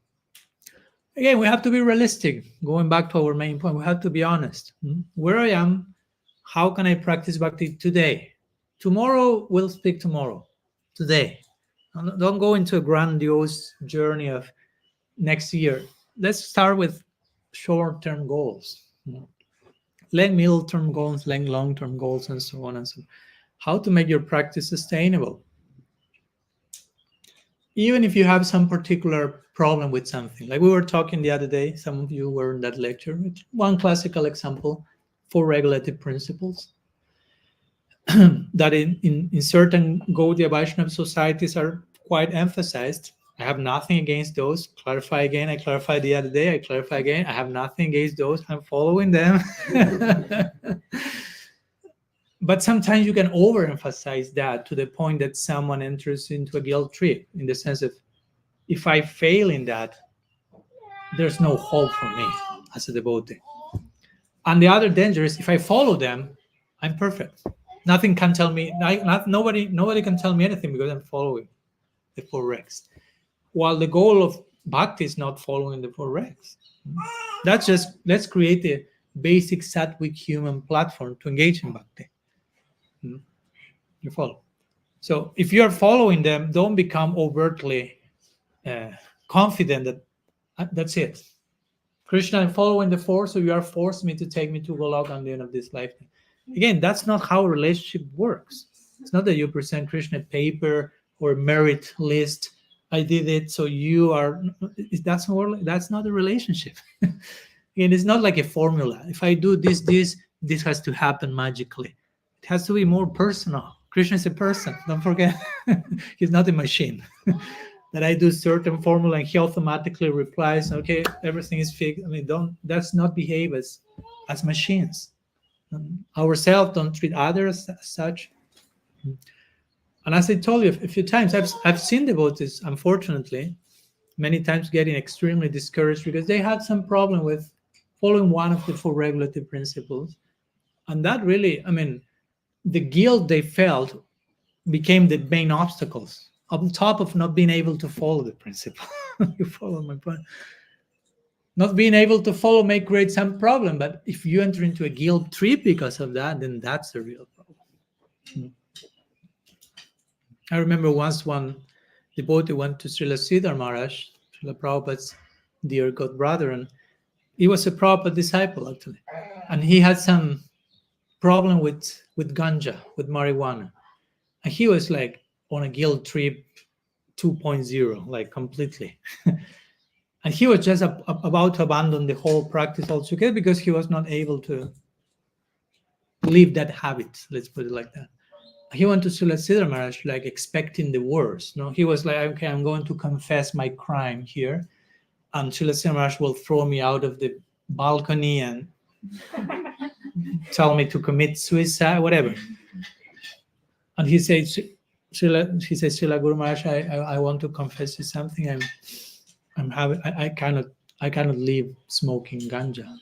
realistic. Going back to our main point, we have to be honest. Where I am, how can I practice bhakti today? Tomorrow, we'll speak tomorrow. Today. Don't go into a grandiose journey of next year. Let's start with short-term goals. Then middle-term goals, then long-term goals, and so on and so on. How to make your practice sustainable. Even if you have some particular problem with something, like we were talking the other day, some of you were in that lecture, one classical example, 4 regulative principles that in certain Gaudiya Vaishnava societies are quite emphasized. I have nothing against those. Clarify again. I clarified the other day. I clarify again. I have nothing against those. I'm following them. But sometimes you can overemphasize that to the point that someone enters into a guilt trip, in the sense of, if I fail in that, there's no hope for me as a devotee. And the other danger is, if I follow them, I'm perfect. Nothing can tell me, nobody can tell me anything because I'm following the 4 regs. While the goal of bhakti is not following the 4 regs. That's just, let's create a basic sattvic human platform to engage in bhakti. You follow? So if you're following them, don't become overtly confident that that's it. Krishna, I'm following the 4, so you are forcing me to take me to Golok at the end of this lifetime. Again, that's not how a relationship works. It's not that you present Krishna a paper or a merit list. I did it, so you are. That's not a relationship. And it's not like a formula. If I do this has to happen magically. It has to be more personal. Krishna is a person. Don't forget, he's not a machine. That I do certain formula and he automatically replies, okay, everything is fixed. I mean, let's not behave as machines. Ourselves, don't treat others as such. And as I told you a few times, I've seen devotees, unfortunately, many times getting extremely discouraged because they had some problem with following one of the 4 regulative principles. And that really, the guilt they felt became the main obstacles, on top of not being able to follow the principle. You follow my point? Not being able to follow may create some problem, but if you enter into a guilt trip because of that, then that's the real problem. I remember once one devotee went to Srila Sridhar Maharaj, Srila Prabhupada's dear god brother, and he was a Prabhupada disciple actually, and he had some problem with ganja, with marijuana, and he was like on a guilt trip 2.0, like completely. And he was just about to abandon the whole practice altogether because he was not able to leave that habit. Let's put it like that. He went to Srila Sridhar Maharaj like expecting the worst. No, he was like, okay, I'm going to confess my crime here, and Srila Sridhar Maharaj will throw me out of the balcony and tell me to commit suicide, whatever. And he says, Srila Guru Maharaj, I want to confess you something. I cannot leave smoking ganja.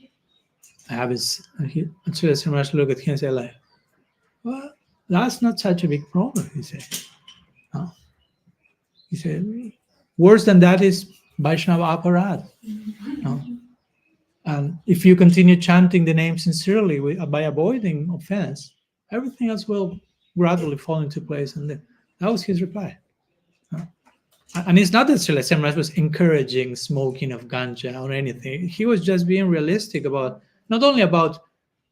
I have this. And Srila Sridhar Maharaj look at him and say like, well, that's not such a big problem. He said, no. He said, worse than that is Vaishnava aparad. No? And if you continue chanting the name sincerely by avoiding offense, everything else will gradually fall into place. And that was his reply. And it's not that Srila Sridhar Maharaj was encouraging smoking of ganja or anything. He was just being realistic about, not only about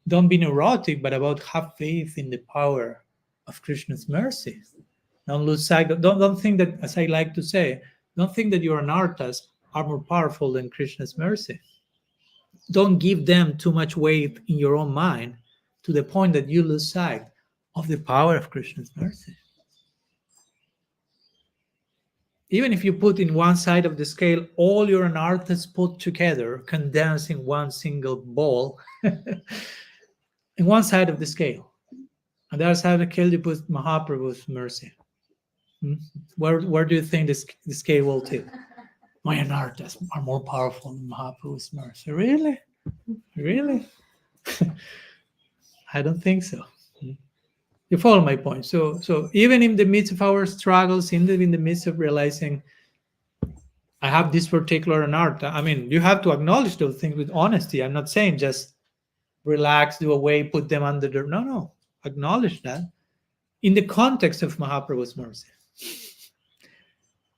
don't be neurotic, but about have faith in the power of Krishna's mercy. Don't lose sight. Don't think that, as I like to say, don't think that your anarthas are more powerful than Krishna's mercy. Don't give them too much weight in your own mind to the point that you lose sight of the power of Krishna's mercy. Even if you put in one side of the scale all your anarthas put together, condensed in one single ball, in one side of the scale, and the other side of the scale you put Mahaprabhu's mercy. Where do you think the scale will tip? My anarthas are more powerful than Mahaprabhu's mercy. Really? Really? I don't think so. You follow my point. So even in the midst of our struggles, in the midst of realizing I have this particular anartha, I mean, you have to acknowledge those things with honesty. I'm not saying just relax, do away, put them under the... No. Acknowledge that in the context of Mahaprabhu's mercy.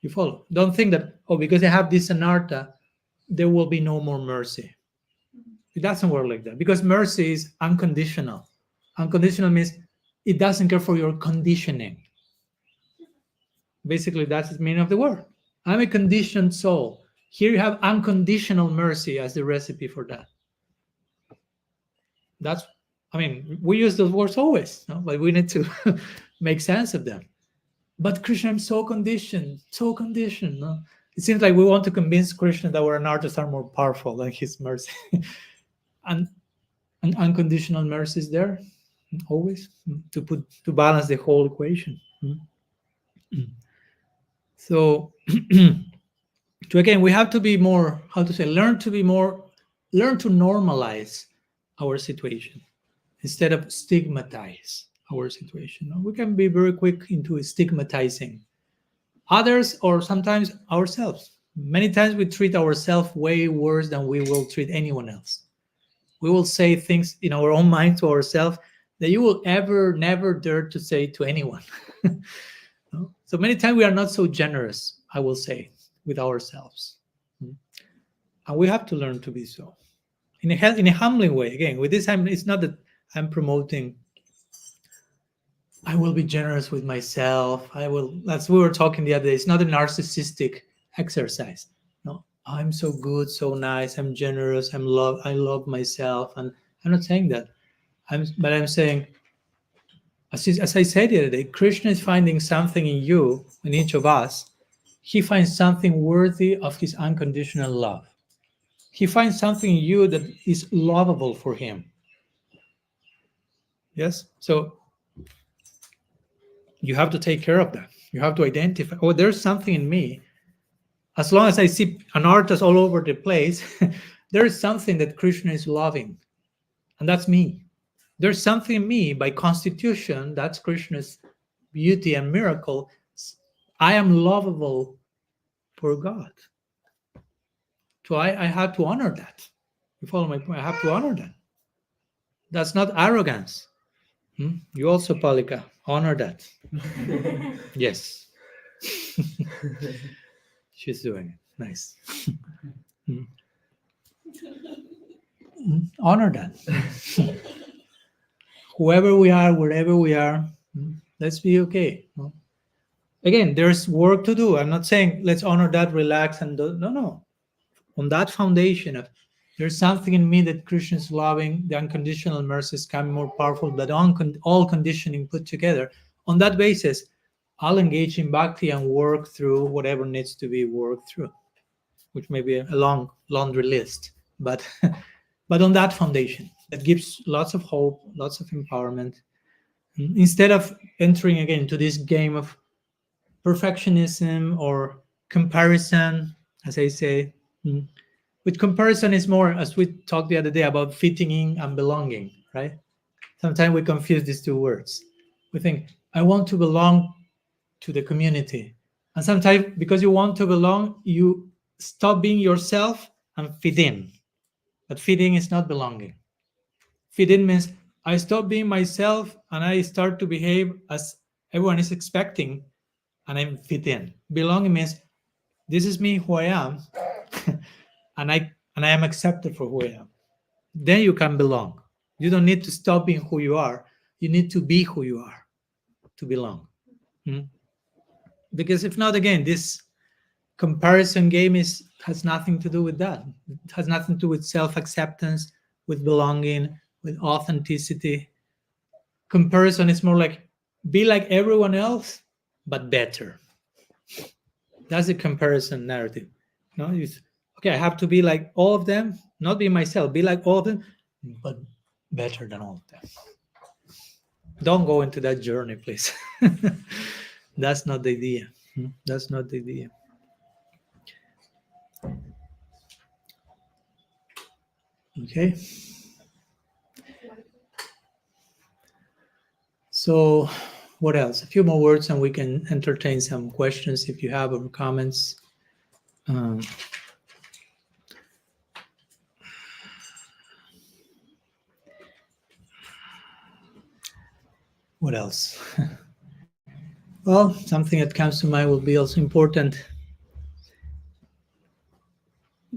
You follow? Don't think that, because I have this anartha, there will be no more mercy. It doesn't work like that, because mercy is unconditional. Unconditional means it doesn't care for your conditioning. Basically, that's the meaning of the word. I'm a conditioned soul. Here you have unconditional mercy as the recipe for that. We use those words always, no? But we need to make sense of them. But Krishna, I'm so conditioned. No? It seems like we want to convince Krishna that our anarthas are more powerful than his mercy. and unconditional mercy is there always to balance the whole equation. So again, we have to be more, learn to normalize our situation instead of stigmatize our situation. We can be very quick into stigmatizing others or sometimes ourselves. Many times we treat ourselves way worse than we will treat anyone else. We will say things in our own mind to ourselves that you will never dare to say to anyone. So many times we are not so generous, I will say, with ourselves. And we have to learn to be so. In a humbling way. Again, with this, it's not that I'm promoting, I will be generous with myself. As we were talking the other day, it's not a narcissistic exercise. No, I'm so good, so nice, I'm generous, I love myself. And I'm not saying that. But I'm saying, as I said the other day, Krishna is finding something in you, in each of us. He finds something worthy of his unconditional love. He finds something in you that is lovable for him. Yes? So you have to take care of that. You have to identify, there's something in me. As long as I see anarthas all over the place, there is something that Krishna is loving. And that's me. There's something in me by constitution, that's Krishna's beauty and miracle. I am lovable for God. So I have to honor that. You follow my point? I have to honor that. That's not arrogance. You also, Palika, honor that. Yes. She's doing it. Nice. Mm. Honor that. Whoever we are, wherever we are, let's be okay. Again, there's work to do. I'm not saying let's honor that, relax, and no. On that foundation of there's something in me that Krishna is loving, the unconditional mercy is coming more powerful than all conditioning put together. On that basis, I'll engage in bhakti and work through whatever needs to be worked through, which may be a long laundry list, but but on that foundation that gives lots of hope, lots of empowerment, instead of entering again into this game of perfectionism or comparison, as I say. With comparison is more, as we talked the other day, about fitting in and belonging, right? Sometimes we confuse these two words. We think, I want to belong to the community. And sometimes because you want to belong, you stop being yourself and fit in. But fitting is not belonging. Fit in means I stop being myself and I start to behave as everyone is expecting and I fit in. Belonging means this is me, who I am, and I am accepted for who I am. Then you can belong. You don't need to stop being who you are. You need to be who you are to belong. Because if not, again, this comparison game has nothing to do with that. It has nothing to do with self-acceptance, with belonging, with authenticity. Comparison is more like be like everyone else, but better. That's the comparison narrative. Okay, I have to be like all of them, not be myself, be like all of them, but better than all of them. Don't go into that journey, please. That's not the idea. That's not the idea. Okay. So what else? A few more words and we can entertain some questions if you have or comments. What else? Well, something that comes to mind will be also important.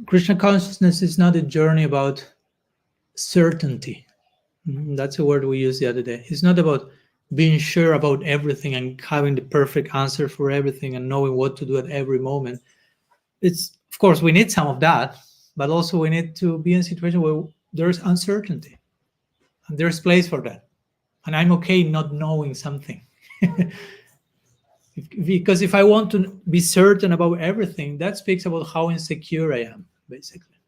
Krishna consciousness is not a journey about certainty. That's a word we used the other day. It's not about being sure about everything and having the perfect answer for everything and knowing what to do at every moment. It's, of course, we need some of that, but also we need to be in a situation where there's uncertainty. And there's place for that. And I'm okay not knowing something. Because if I want to be certain about everything, that speaks about how insecure I am, basically.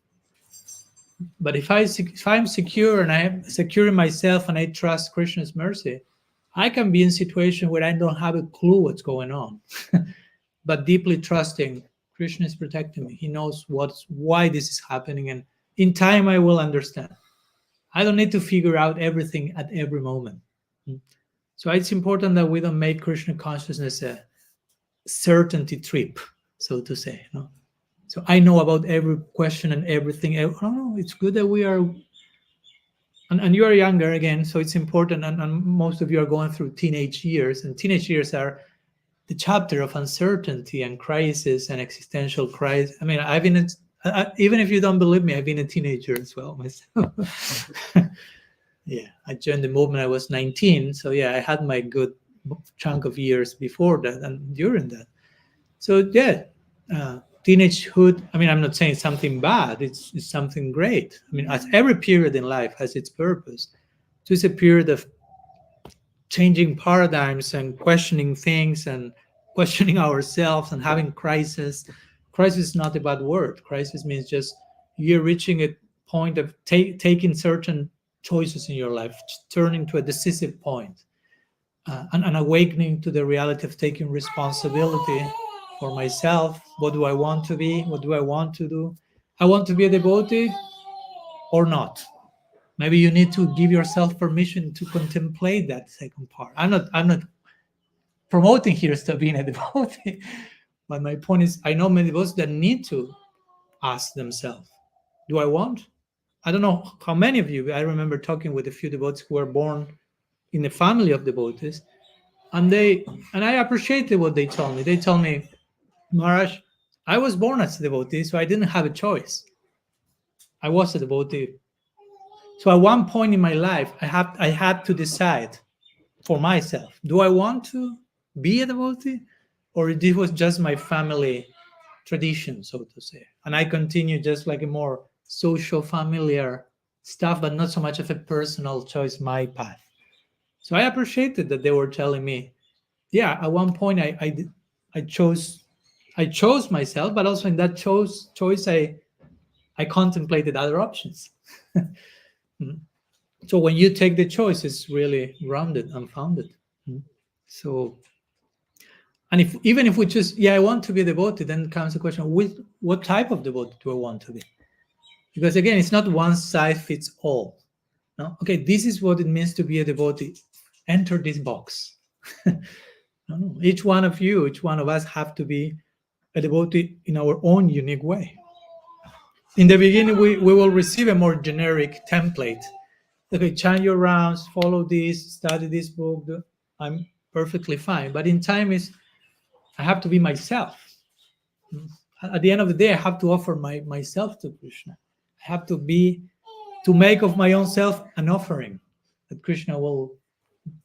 But if I'm secure and I'm secure in myself and I trust Krishna's mercy, I can be in a situation where I don't have a clue what's going on, but deeply trusting Krishna is protecting me. He knows why this is happening, and in time I will understand. I don't need to figure out everything at every moment. So it's important that we don't make Krishna consciousness a certainty trip, so to say. So I know about every question and everything. No, it's good that we are, and you are younger again, so it's important, and most of you are going through teenage years, and teenage years are the chapter of uncertainty and crisis and existential crisis. I mean, I've been, even if you don't believe me, I've been a teenager as well myself. Yeah, I joined the movement I was 19, so yeah, I had my good chunk of years before that and during that. So yeah, teenagehood, I mean, I'm not saying something bad, it's something great. I mean, as every period in life has its purpose. So it's a period of changing paradigms and questioning things and questioning ourselves and having crisis. Crisis is not a bad word. Crisis means just you're reaching a point of taking certain choices in your life, turning to a decisive point, and awakening to the reality of taking responsibility for myself. What do I want to be? What do I want to do? I want to be a devotee or not. Maybe you need to give yourself permission to contemplate that second part. I'm not promoting here stop being a devotee, but my point is I know many devotees that need to ask themselves, do I want? I don't know how many of you, I remember talking with a few devotees who were born in a family of devotees, And I appreciated what they told me. They told me, Maharaj, I was born as a devotee, so I didn't have a choice. I was a devotee. So at one point in my life, I had to decide for myself, do I want to be a devotee, or this was just my family tradition, so to say, and I continue just like a more social, familiar stuff, but not so much of a personal choice, my path. So I appreciated that they were telling me, yeah, at one point I chose myself, but also in that choice I contemplated other options. Mm. So when you take the choice, it's really rounded and founded. Mm. So, and if even if we just, yeah, I want to be a devotee, then comes the question, what type of devotee do I want to be? Because again, it's not one size fits all. No, okay, this is what it means to be a devotee. Enter this box. No. Each one of you, each one of us have to be a devotee in our own unique way. In the beginning, we will receive a more generic template. Okay, chant your rounds, follow this, study this book. I'm perfectly fine. But in time is I have to be myself. At the end of the day, I have to offer myself to Krishna. I have to make of my own self an offering that Krishna will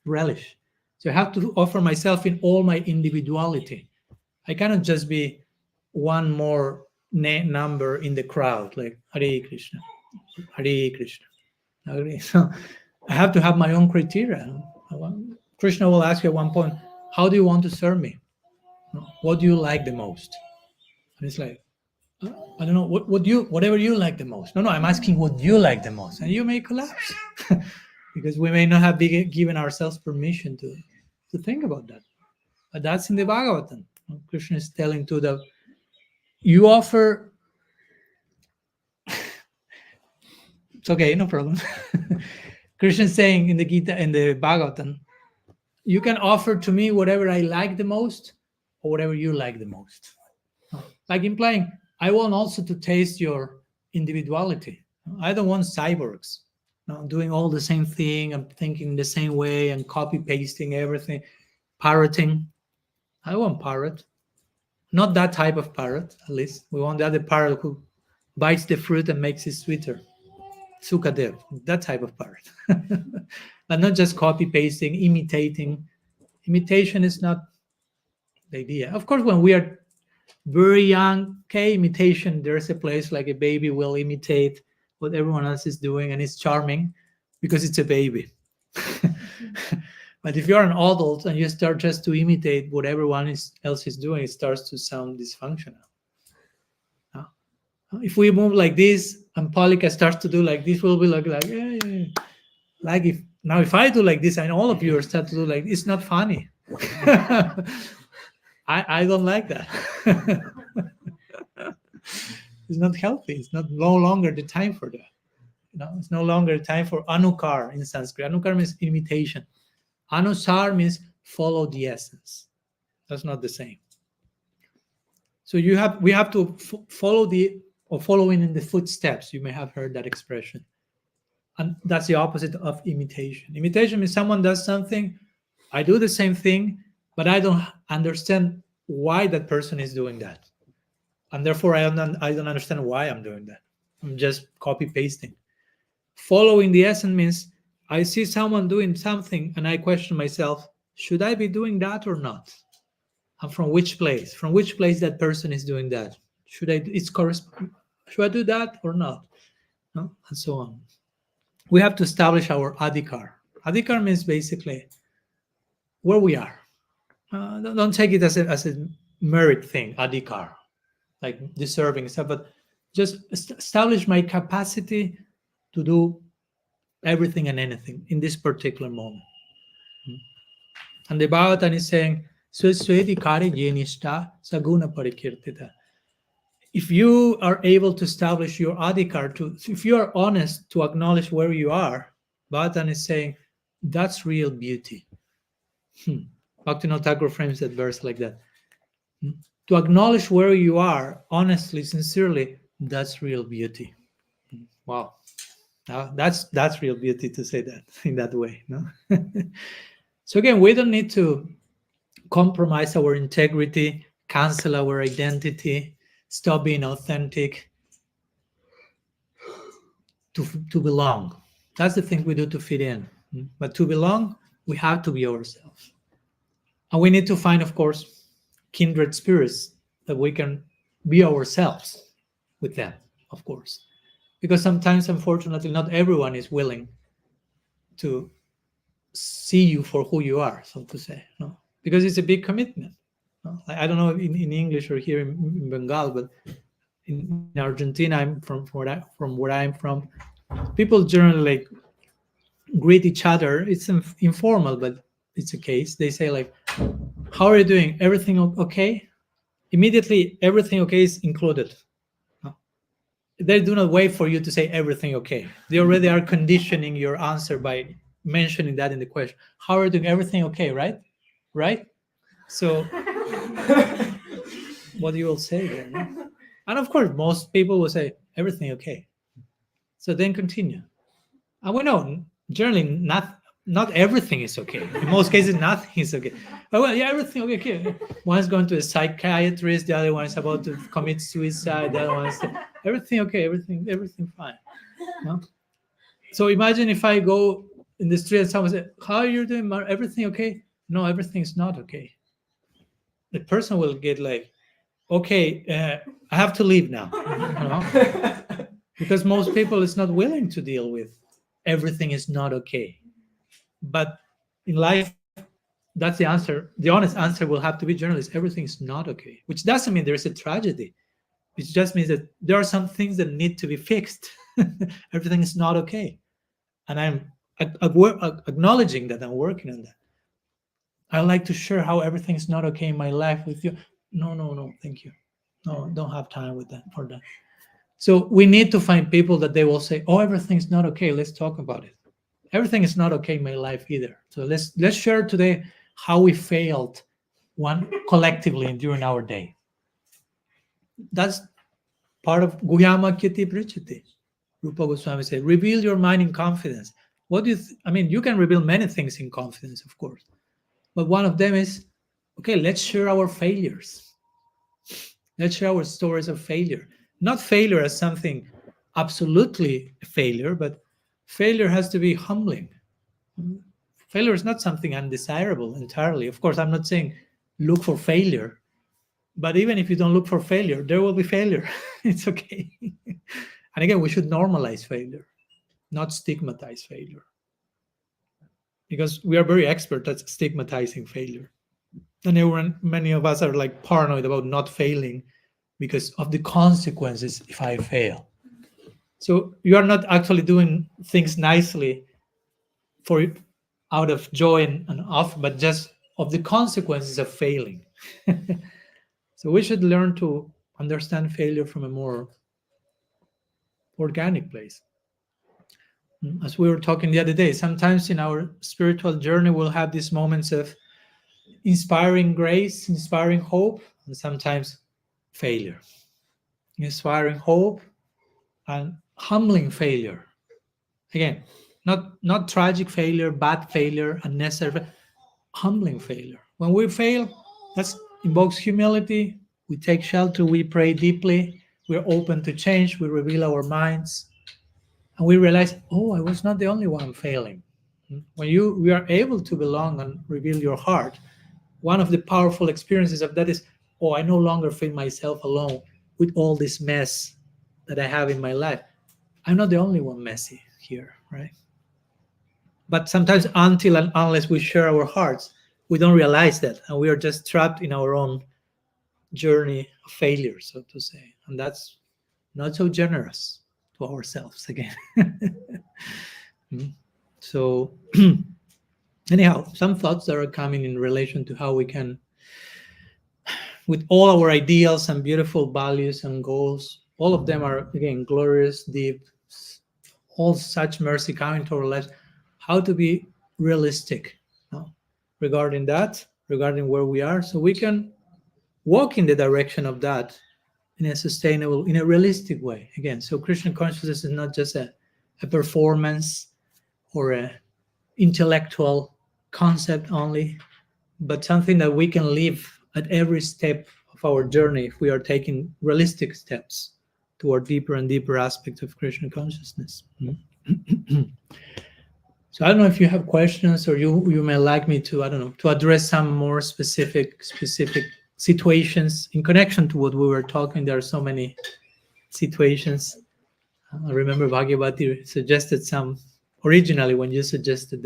relish. So I have to offer myself in all my individuality. I cannot just be one more number in the crowd, like Hare Krishna, Hare Krishna. Hare. So I have to have my own criteria. Krishna will ask you at one point, how do you want to serve me? What do you like the most? And it's like, I don't know, whatever you like the most. No, I'm asking what you like the most. And you may collapse because we may not have given ourselves permission to think about that. But that's in the Bhagavatam. Krishna is telling to the, you offer, it's okay, no problem. Krishna is saying in the Gita, in the Bhagavatam, you can offer to me whatever I like the most or whatever you like the most. Like implying, I want also to taste your individuality. I don't want cyborgs doing all the same thing and thinking the same way and copy pasting everything, parroting. I want parrot. Not that type of parrot, at least. We want the other parrot who bites the fruit and makes it sweeter. Sukadev, that type of parrot. But not just copy pasting, imitating. Imitation is not the idea. Of course, when we are very young, okay, imitation, there's a place like a baby will imitate what everyone else is doing, and it's charming because it's a baby. But if you're an adult and you start just to imitate what everyone else is doing, it starts to sound dysfunctional. If we move like this and Polika starts to do like this, we'll be like yeah. Like if I do like this and all of you start to do like this, it's not funny. I don't like that. It's not healthy. It's no longer the time for that. It's no longer time for anukar in Sanskrit. Anukar means imitation. Anusar means follow the essence. That's not the same. So we have to following in the footsteps. You may have heard that expression. And that's the opposite of imitation. Imitation means someone does something, I do the same thing, but I don't understand why that person is doing that. And therefore, I don't understand why I'm doing that. I'm just copy pasting. Following the essence means I see someone doing something and I question myself, should I be doing that or not? And from which place? From which place that person is doing that? Should I do that or not? No? And so on. We have to establish our adhikar. Adhikar means basically where we are. Don't take it as a merit thing, adhikar, like deserving stuff, but just establish my capacity to do everything and anything in this particular moment. And the Bhagavatam is saying, Swedikari jenishta saguna parikirtita. If you are able to establish your adhikar, if you are honest to acknowledge where you are, Bhagavatam is saying, that's real beauty. Bhaktivinoda Thakur frames that verse like that. To acknowledge where you are, honestly, sincerely, that's real beauty. Wow. That's real beauty to say that in that way. No? So again, we don't need to compromise our integrity, cancel our identity, stop being authentic to belong. That's the thing we do to fit in. But to belong, we have to be ourselves. And we need to find, of course, kindred spirits that we can be ourselves with them, of course. Because sometimes, unfortunately, not everyone is willing to see you for who you are, so to say. No? Because it's a big commitment. No? I don't know in English or here in Bengal, but in Argentina, I'm from where I'm from, people generally like greet each other. It's informal, but it's a case. They say like, "How are you doing? Everything okay?" Immediately, everything okay is included. No? They do not wait for you to say everything okay. They already are conditioning your answer by mentioning that in the question. How are you doing? Everything okay, right? Right? So what you will say then? No? And of course, most people will say everything okay. So then continue. And we know generally not everything is okay. In most cases, nothing is okay. Oh, well, yeah, everything okay. One's going to a psychiatrist, the other one is about to commit suicide, the other one is everything okay, everything fine. No? So imagine if I go in the street and someone says, "How are you doing? Everything okay?" No, everything's not okay. The person will get like, "Okay, I have to leave now," you know? Because most people is not willing to deal with everything is not okay. But in life, that's the answer. The honest answer will have to be journalist. Everything is not okay, which doesn't mean there is a tragedy. It just means that there are some things that need to be fixed. Everything is not okay, and I'm acknowledging that I'm working on that. I like to share how everything is not okay in my life with you. No, thank you. No, don't have time with that for that. So we need to find people that they will say, "Oh, everything's not okay. Let's talk about it. Everything is not okay in my life either. So let's share today how we failed one collectively during our day." That's part of Guhyama Kiti Prichiti. Rupa Goswami said, "Reveal your mind in confidence." What do you? I mean, you can reveal many things in confidence, of course, but one of them is, okay, let's share our failures. Let's share our stories of failure. Not failure as something absolutely a failure, but failure has to be humbling. Failure is not something undesirable entirely. Of course, I'm not saying look for failure, but even if you don't look for failure, there will be failure. It's okay. And again, we should normalize failure, not stigmatize failure, because we are very expert at stigmatizing failure. And everyone, many of us are like paranoid about not failing because of the consequences if I fail. So you are not actually doing things nicely for out of joy and off, but just of the consequences of failing. So we should learn to understand failure from a more organic place. As we were talking the other day, sometimes in our spiritual journey, we'll have these moments of inspiring grace, inspiring hope, and sometimes failure. Inspiring hope and humbling failure. Again, not tragic failure, bad failure, unnecessary, humbling failure. When we fail, that invokes humility. We take shelter, we pray deeply, we're open to change, we reveal our minds, and we realize, oh, I was not the only one failing. When we are able to belong and reveal your heart, one of the powerful experiences of that is, oh, I no longer feel myself alone with all this mess that I have in my life. I'm not the only one messy here, right? But sometimes until and unless we share our hearts, we don't realize that, and we are just trapped in our own journey of failure, so to say, and that's not so generous to ourselves again. So anyhow, some thoughts that are coming in relation to how we can, with all our ideals and beautiful values and goals, all of them are again glorious, deep, all such mercy coming to our lives, how to be realistic, regarding that, regarding where we are, so we can walk in the direction of that in a sustainable, in a realistic way. Again, so Krishna consciousness is not just a performance or a intellectual concept only, but something that we can live at every step of our journey if we are taking realistic steps toward deeper and deeper aspects of Krishna consciousness. So I don't know if you have questions, or you may like me to, I don't know, to address some more specific situations in connection to what we were talking. There are so many situations. I remember Bhagavati suggested some originally when you suggested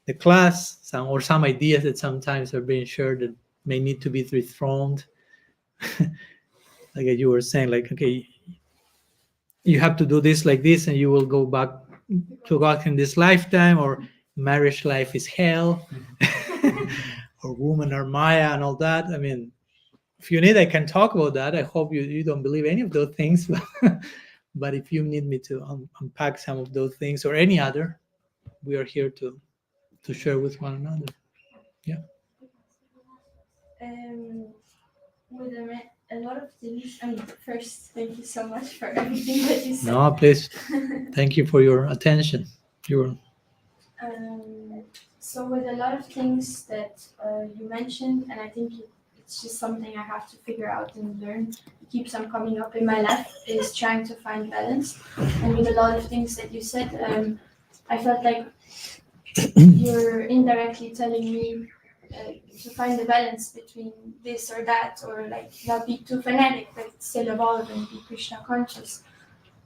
the class, some ideas that sometimes are being shared that may need to be rethroned. Like you were saying, like, okay, you have to do this like this, and you will go back to God in this lifetime, or marriage life is hell, or women are Maya, and all that. I mean, if you need, I can talk about that. I hope you don't believe any of those things, but if you need me to unpack some of those things or any other, we are here to share with one another. Yeah. With a lot of things. I mean, first, thank you so much for everything that you said. No, please. Thank you for your attention. So with a lot of things that you mentioned, and I think it's just something I have to figure out and learn. It keeps on coming up in my life, is trying to find balance. And with a lot of things that you said, I felt like you're indirectly telling me to find the balance between this or that, or like not be too fanatic, but still evolve and be Krishna conscious.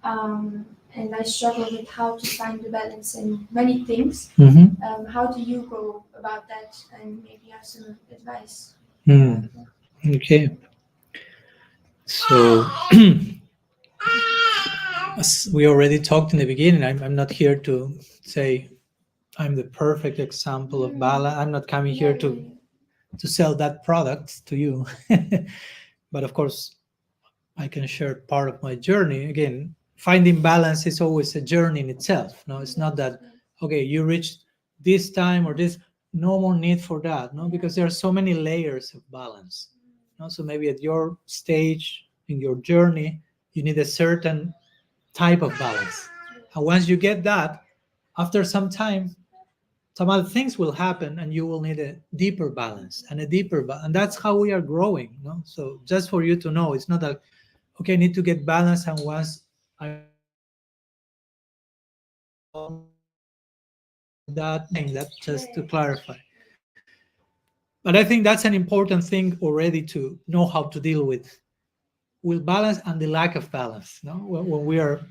And I struggle with how to find the balance in many things. How do you go about that? And maybe have some advice. Okay. So as we already talked in the beginning, I'm not here to say I'm the perfect example of balance. I'm not coming here to sell that product to you. But of course, I can share part of my journey. Again, finding balance is always a journey in itself. No, it's not that, okay, you reached this time or this, no more need for that. No, because there are so many layers of balance. No, so maybe at your stage in your journey, you need a certain type of balance. And once you get that, after some time, some other things will happen and you will need a deeper balance and and that's how we are growing. No, so just for you to know, it's not that, okay, I need to get balance, and once I'm that thing, that just to clarify. But I think that's an important thing already, to know how to deal with balance and the lack of balance. No, when we are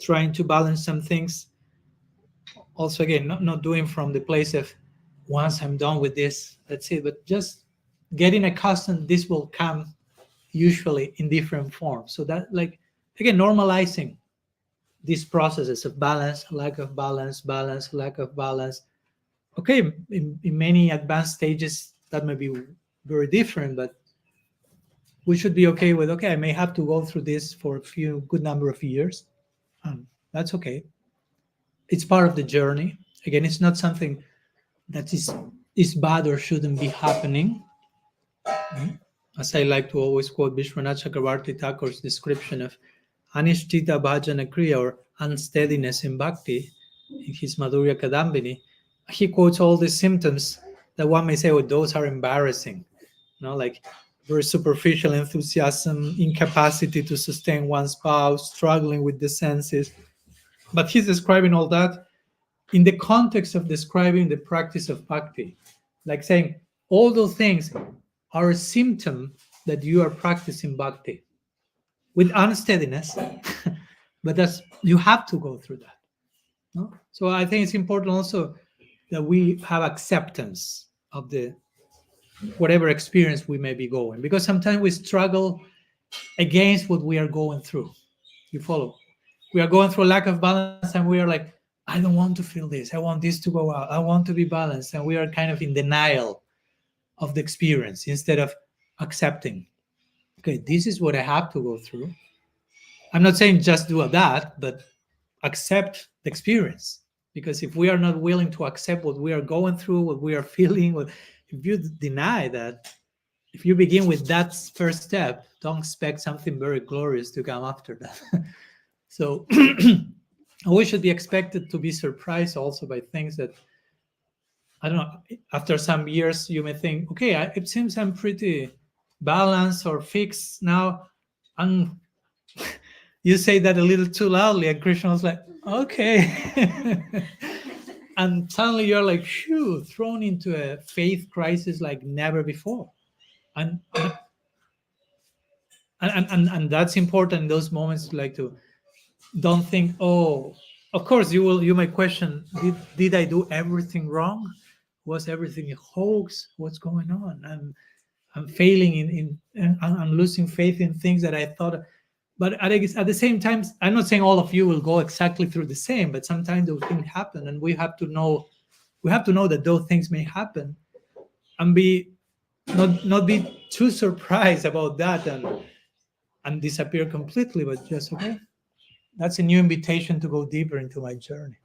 trying to balance some things, also again, not doing from the place of once I'm done with this, that's it, but just getting accustomed, this will come usually in different forms. So that, like, again, normalizing these processes of balance, lack of balance, balance, lack of balance. Okay, in many advanced stages, that may be very different, but we should be okay with, okay, I may have to go through this for a few good number of years. That's okay. It's part of the journey. Again, it's not something that is bad or shouldn't be happening. As I like to always quote Vishwanath Chakravarti Thakur's description of Anishtita Bhajana Kriya, or unsteadiness in bhakti, in his Madhurya Kadambini, he quotes all the symptoms that one may say, oh, those are embarrassing. Like very superficial enthusiasm, incapacity to sustain one's spouse, struggling with the senses. But he's describing all that in the context of describing the practice of bhakti, like saying all those things are a symptom that you are practicing bhakti with unsteadiness. But you have to go through that. No? So I think it's important also that we have acceptance of the whatever experience we may be going, because sometimes we struggle against what we are going through. You follow? We are going through a lack of balance, and we are like, I don't want to feel this. I want this to go out. I want to be balanced. And we are kind of in denial of the experience instead of accepting, okay, this is what I have to go through. I'm not saying just do that, but accept the experience. Because if we are not willing to accept what we are going through, what we are feeling, if you deny that, if you begin with that first step, don't expect something very glorious to come after that. So we should be expected to be surprised also by things that I don't know, after some years, you may think, okay, it seems I'm pretty balanced or fixed now. And you say that a little too loudly, and Krishna was like, okay. And suddenly you're like, phew, thrown into a faith crisis like never before. And and that's important in those moments, like to don't think, oh, of course you might question, did I do everything wrong? Was everything a hoax? What's going on? I'm failing in I'm losing faith in things that I thought. But at the same time, I'm not saying all of you will go exactly through the same, but sometimes those things happen, and we have to know that those things may happen, and be not be too surprised about that and disappear completely, but just okay. That's a new invitation to go deeper into my journey.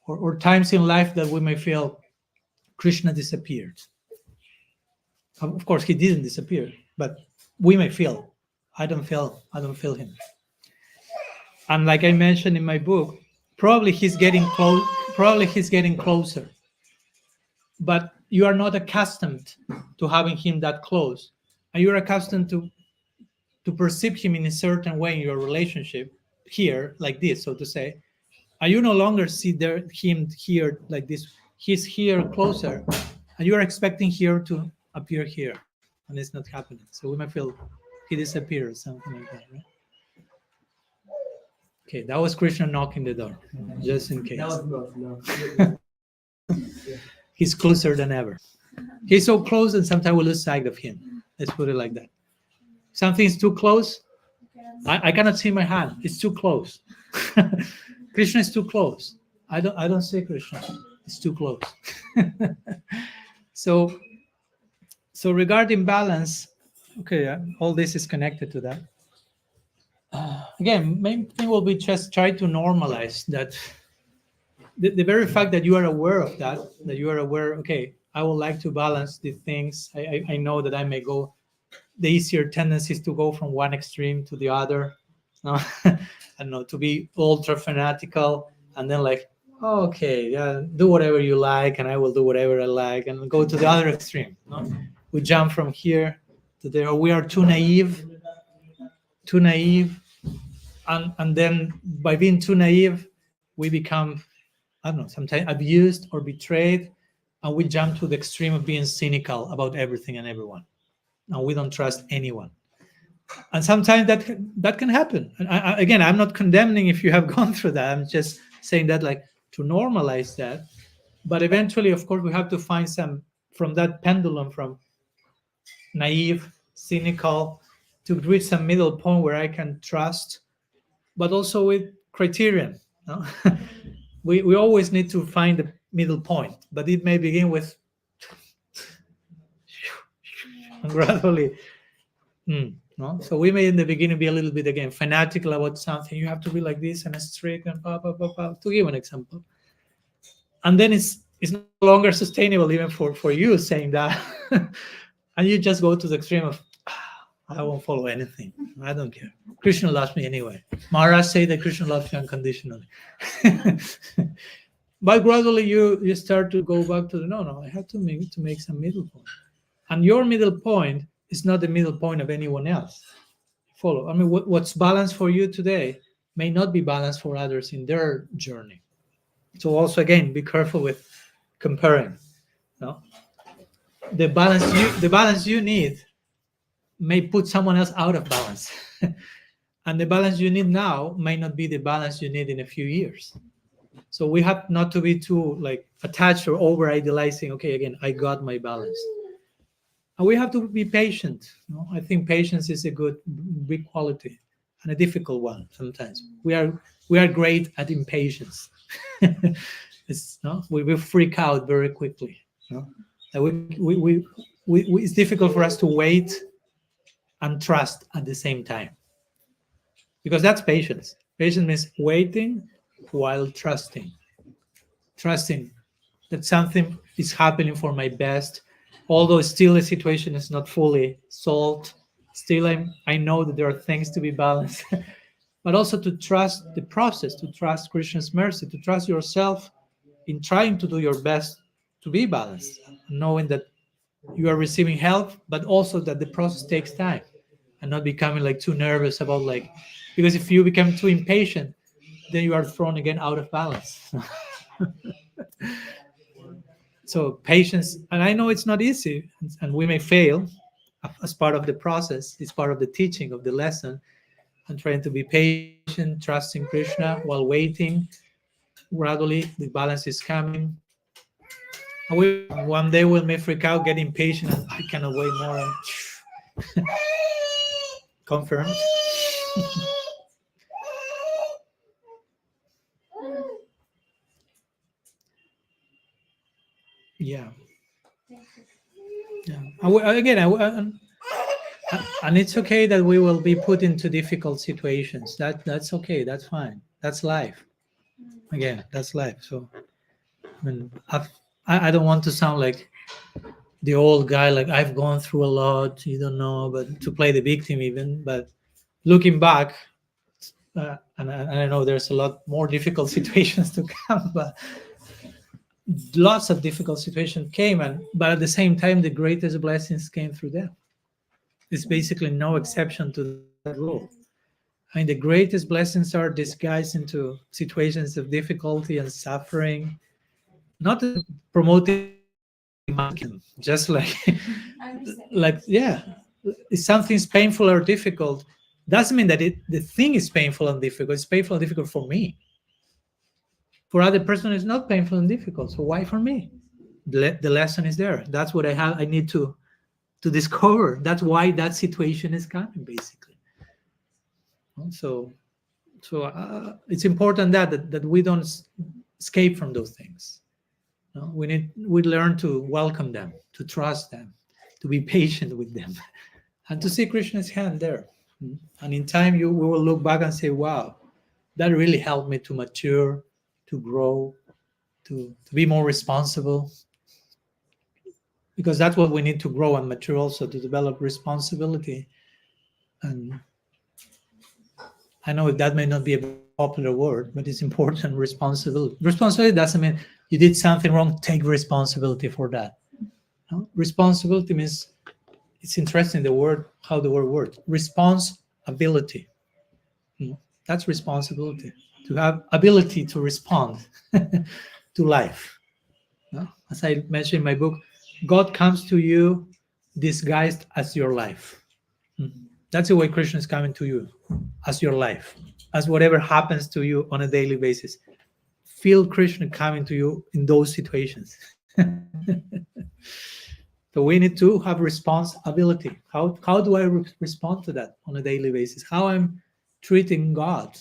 Or times in life that we may feel Krishna disappeared. Of course, he didn't disappear, but we may feel, I don't feel him. And like I mentioned in my book, probably he's getting close. Probably he's getting closer. But you are not accustomed to having him that close, and you're accustomed to perceive him in a certain way in your relationship here, like this, so to say. And you no longer see him here like this. He's here closer, and you are expecting here to appear here, and it's not happening. So we might feel he disappears, something like that, right? Okay, that was Krishna knocking the door, just in case. No. He's closer than ever. He's so close, and sometimes we lose sight of him. Let's put it like that. Something's too close. I cannot see my hand. It's too close. Krishna is too close. I don't see Krishna. It's too close. So regarding balance, okay, all this is connected to that. Again, main thing will be just try to normalize that. The very fact that you are aware of that you are aware, okay, I would like to balance the things. I know that I may go, the easier tendencies to go from one extreme to the other. No? I don't know, to be ultra fanatical and then like, oh, okay, yeah, do whatever you like and I will do whatever I like, and go to the other extreme. No? We jump from here to there. We are too naive, and then by being too naive, we become, I don't know, sometimes abused or betrayed, and we jump to the extreme of being cynical about everything and everyone, and we don't trust anyone. And sometimes that can happen. And again, I'm not condemning if you have gone through that. I'm just saying that, like, to normalize that. But eventually, of course, we have to find some from that pendulum, from naive, cynical, to reach some middle point where I can trust, but also with criterion. No? we always need to find the middle point, but it may begin with and gradually. No? So we may in the beginning be a little bit, again, fanatical about something. You have to be like this and strict and blah, blah, blah, blah, to give an example. And then it's no longer sustainable even for you saying that. And you just go to the extreme of, I won't follow anything. I don't care. Krishna loves me anyway. Maharaj say that Krishna loves you unconditionally. But gradually you start to go back to no, I have to make some middle point. And your middle point is not the middle point of anyone else. Follow. I mean, what's balanced for you today may not be balanced for others in their journey. So also, again, be careful with comparing. No, the balance you need may put someone else out of balance, and the balance you need now may not be the balance you need in a few years. So we have not to be too attached or over idealizing. Okay, again, I got my balance. And we have to be patient. I think patience is a big quality, and a difficult one sometimes. We are great at impatience. We freak out very quickly. It's difficult for us to wait and trust at the same time, because that's patience. Patience means waiting while trusting that something is happening for my best. Although still the situation is not fully solved, still I know that there are things to be balanced. But also to trust the process, to trust Krishna's mercy, to trust yourself in trying to do your best be balanced, knowing that you are receiving help, but also that the process takes time, and not becoming like too nervous about like, because if you become too impatient, then you are thrown again out of balance. So patience, and I know it's not easy, and we may fail as part of the process. It's part of the teaching of the lesson, and trying to be patient, trusting Krishna while waiting. Gradually, the balance is coming. And one day we may freak out, get impatient, and I cannot wait more. And confirmed. Yeah. Yeah. Again, and it's okay that we will be put into difficult situations. That's okay. That's fine. That's life. Again, that's life. So, I mean, I don't want to sound like the old guy, like I've gone through a lot. You don't know, but to play the victim even. But looking back, and I know there's a lot more difficult situations to come, but lots of difficult situations came, but at the same time, the greatest blessings came through them. It's basically no exception to that rule. I mean, the greatest blessings are disguised into situations of difficulty and suffering, not promoting just like like yeah, if something's painful or difficult, doesn't mean that the thing is painful and difficult. It's painful and difficult for me. For other person, it's not painful and difficult. So why for me? The lesson is there. That's what I need to discover. That's why that situation is coming, basically. So it's important that we don't escape from those things. No? We learn to welcome them, to trust them, to be patient with them, and to see Krishna's hand there. And in time, we will look back and say, "Wow, that really helped me to mature, to grow, to be more responsible." Because that's what we need to grow and mature, also to develop responsibility. And I know that may not be a popular word, but it's important. Responsibility. Responsibility doesn't mean you did something wrong, take responsibility for that. No? Responsibility means, it's interesting how the word works. Responsibility. That's responsibility. To have ability to respond to life. No? As I mentioned in my book, God comes to you disguised as your life. That's the way Krishna is coming to you, as your life, as whatever happens to you on a daily basis. Feel Krishna coming to you in those situations. So we need to have responsibility. How do I respond to that on a daily basis? How I'm treating God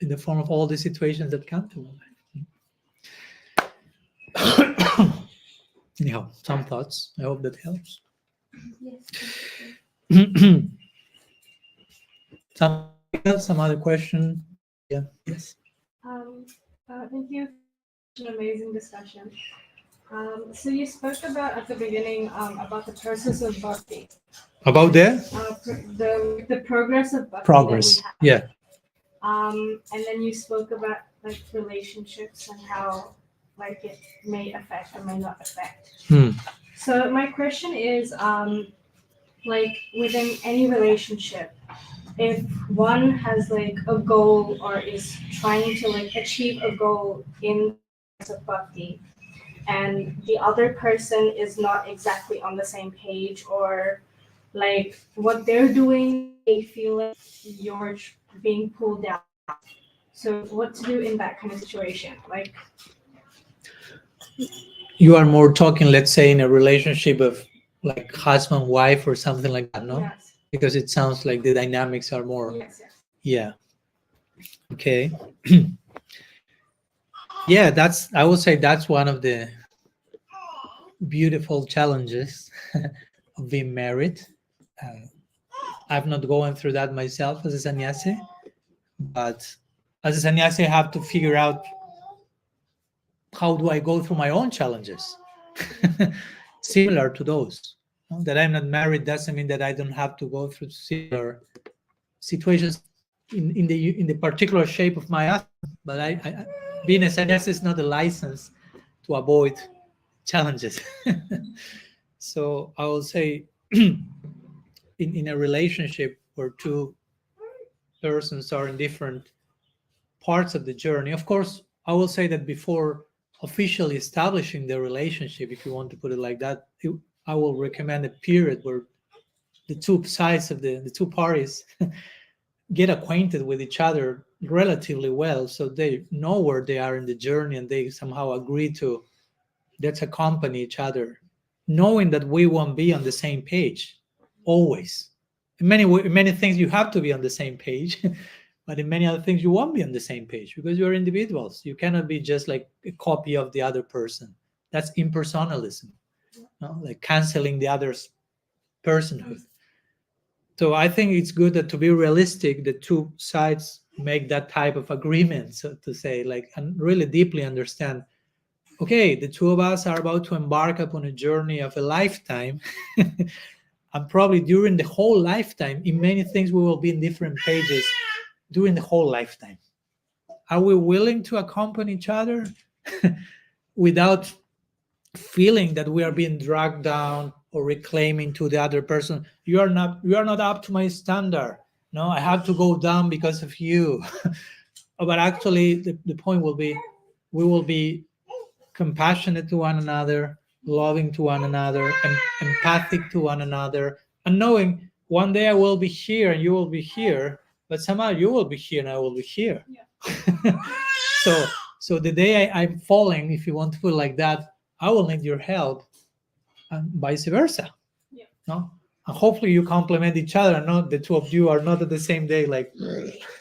in the form of all the situations that come to my life. Anyhow, some thoughts. I hope that helps. Yes. Some other question? Yeah. Yes. Thank you for an amazing discussion. So you spoke about at the beginning about the process of bhakti. About The progress of bhakti. progress. That Yeah. we have. And then you spoke about like relationships and how like it may affect or may not affect. So my question is, like within any relationship, if one has like a goal or is trying to like achieve a goal in of bhakti, and the other person is not exactly on the same page, or like what they're doing, they feel like you're being pulled down. So what to do in that kind of situation? Like, You are more talking, let's say, in a relationship of like husband, wife, or something like that, no? yes, Because it sounds like the dynamics are more. yes. Yeah. Okay. Yeah, I would say that's one of the beautiful challenges of being married. I've not gone through that myself as a sannyasi, but as a sannyasi, I have to figure out, how do I go through my own challenges similar to those. That I'm not married doesn't mean that I don't have to go through similar situations in the particular shape of my husband. But I being a sannyasi is not a license to avoid challenges. So I will say, in a relationship where two persons are in different parts of the journey, of course, I will say that before officially establishing the relationship, if you want to put it like that, I will recommend a period where the two sides of the two parties get acquainted with each other relatively well, so they know where they are in the journey and they somehow agree to let's accompany each other, knowing that we won't be on the same page always. In many things you have to be on the same page, but in many other things you won't be on the same page because you're individuals. You cannot be just like a copy of the other person. That's impersonalism, no? Like canceling the other's personhood. So I think it's good that to be realistic, the two sides make that type of agreement, so to say, like, and really deeply understand, okay, the two of us are about to embark upon a journey of a lifetime. And probably during the whole lifetime, in many things, we will be in different pages during the whole lifetime. Are we willing to accompany each other without feeling that we are being dragged down or reclaiming to the other person? You are not up to my standard. No, I have to go down because of you. But actually, the point will be, we will be compassionate to one another, loving to one another, and empathic to one another, and knowing one day I will be here and you will be here, but somehow you will be here and I will be here. Yeah. so the day I'm falling, if you want to put it like that, I will need your help, and vice versa. Yeah. No, and hopefully you complement each other, and not the two of you are not at the same day, like.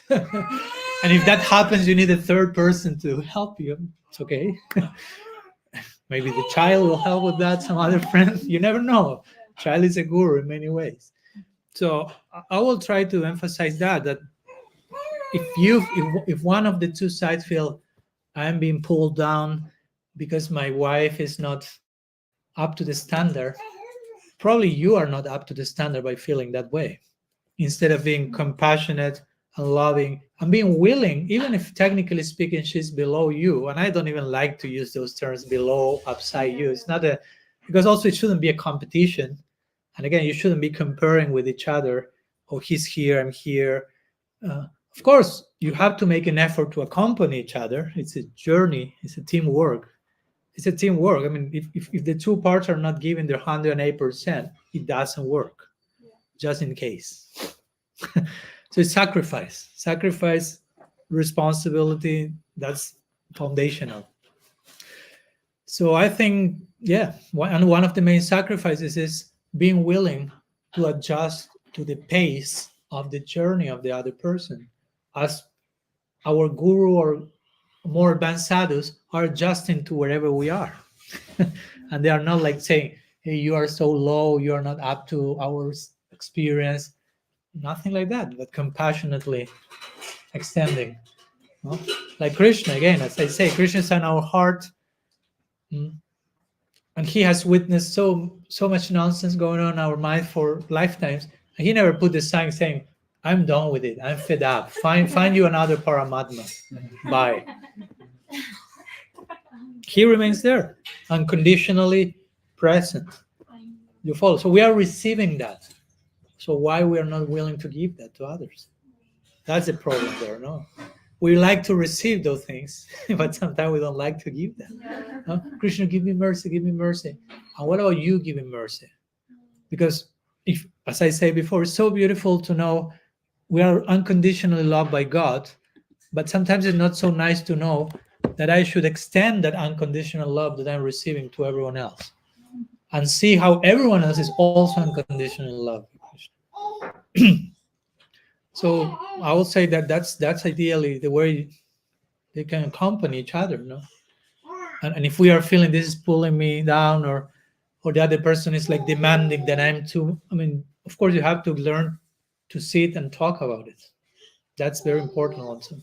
And if that happens, you need a third person to help you. It's okay. Maybe the child will help with that, some other friends. You never know. Child is a guru in many ways. So I will try to emphasize that if one of the two sides feel I'm being pulled down because my wife is not up to the standard, probably you are not up to the standard by feeling that way. Instead of being compassionate and loving and being willing, even if technically speaking she's below you, and I don't even like to use those terms, below, upside you. It's not because also it shouldn't be a competition. And again, you shouldn't be comparing with each other. Oh, he's here, I'm here. Of course, you have to make an effort to accompany each other. It's a journey. It's a teamwork. I mean, if the two parts are not giving their 108%, it doesn't work. Yeah. Just in case. So it's sacrifice, responsibility. That's foundational. So I think, yeah, one of the main sacrifices is being willing to adjust to the pace of the journey of the other person, as our guru or more advanced sadhus are adjusting to wherever we are. And they are not like saying, hey, you are so low, you are not up to our experience. Nothing like that, but compassionately extending. No? Like Krishna, again, as I say, Krishna is in our heart. And he has witnessed so much nonsense going on in our mind for lifetimes. And he never put the sign saying, I'm done with it. I'm fed up. Find you another Paramatma. Bye. He remains there, unconditionally present. You follow? So we are receiving that. So why we are not willing to give that to others? That's the problem there, no? We like to receive those things, but sometimes we don't like to give them. No? Krishna, give me mercy, give me mercy. And what about you giving mercy? Because if, as I say before, it's so beautiful to know we are unconditionally loved by God, but sometimes it's not so nice to know that I should extend that unconditional love that I'm receiving to everyone else, and see how everyone else is also unconditionally loved. So I would say that that's ideally the way they can accompany each other, no? And if we are feeling this is pulling me down, or the other person is like demanding that I'm too, I mean, of course you have to learn to sit and talk about it. That's very important also.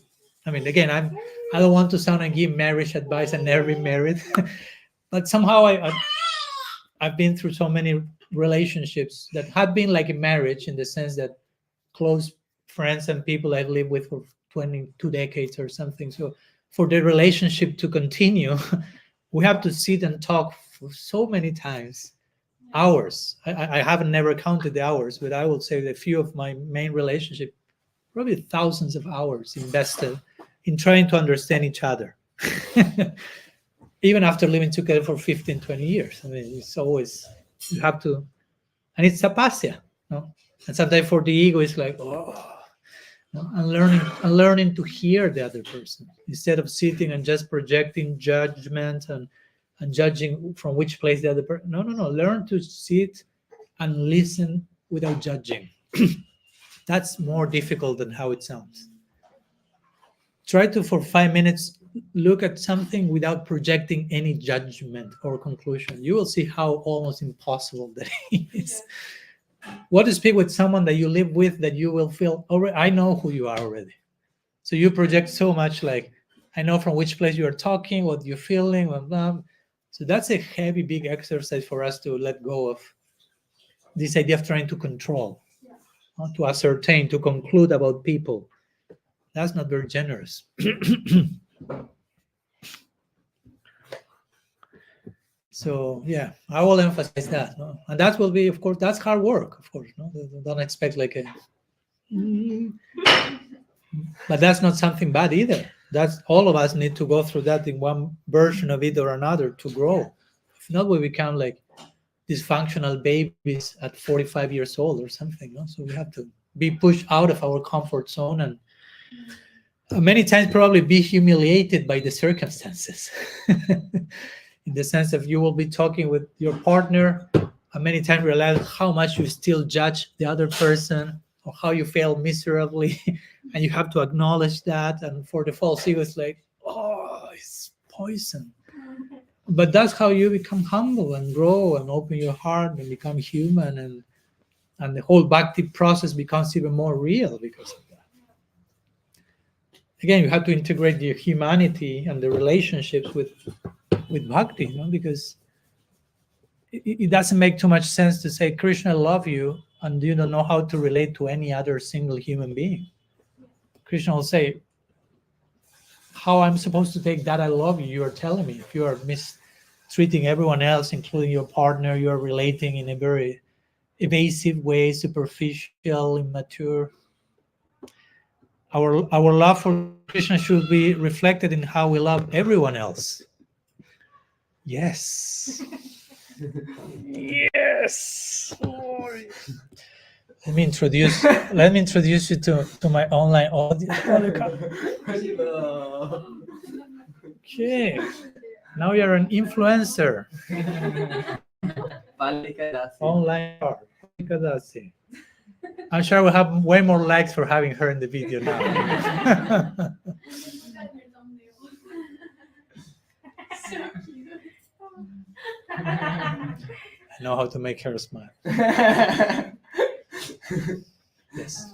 I mean, again, I don't want to sound and give marriage advice. I've never been married, but somehow I've been through so many relationships that have been like a marriage, in the sense that close friends and people I've lived with for 22 decades or something. So for the relationship to continue, we have to sit and talk for so many times, hours. I haven't never counted the hours, but I will say that a few of my main relationship, probably thousands of hours invested in trying to understand each other. Even after living together for 15, 20 years. I mean, it's always, you have to, and it's apasya, no? And sometimes for the ego, it's like, oh, no? And learning to hear the other person instead of sitting and just projecting judgment and judging from which place the other person. No. Learn to sit and listen without judging. That's more difficult than how it sounds. Try to, for 5 minutes, look at something without projecting any judgment or conclusion. You will see how almost impossible that is. What to speak with someone that you live with that you will feel, I know who you are already. So you project so much, like, I know from which place you are talking, what you're feeling, blah, blah. So that's a heavy, big exercise for us to let go of this idea of trying to control, to ascertain, to conclude about people. That's not very generous. So yeah, I will emphasize that, no? And that will be, of course, that's hard work, of course. No? Don't expect like a, but that's not something bad either. That's, all of us need to go through that in one version of it or another to grow. If not, we become like dysfunctional babies at 45 years old or something. No? So we have to be pushed out of our comfort zone and many times probably be humiliated by the circumstances. In the sense of you will be talking with your partner and many times realize how much you still judge the other person or how you fail miserably. And you have to acknowledge that. And for the false ego, it's like, oh, it's poison. But that's how you become humble and grow and open your heart and become human. And the whole bhakti process becomes even more real because of that. Again, you have to integrate the humanity and the relationships with bhakti, you know, because it doesn't make too much sense to say, Krishna, I love you, and you don't know how to relate to any other single human being. Krishna will say, how I'm supposed to take that I love you, you are telling me. If you are mistreating everyone else, including your partner, you are relating in a very evasive way, superficial, immature. Our love for Krishna should be reflected in how we love everyone else. Yes. Yes. Let me introduce you to my online audience. Okay. Now you're an influencer. Online art. I'm sure we'll have way more likes for having her in the video now. I know how to make her smile. Yes.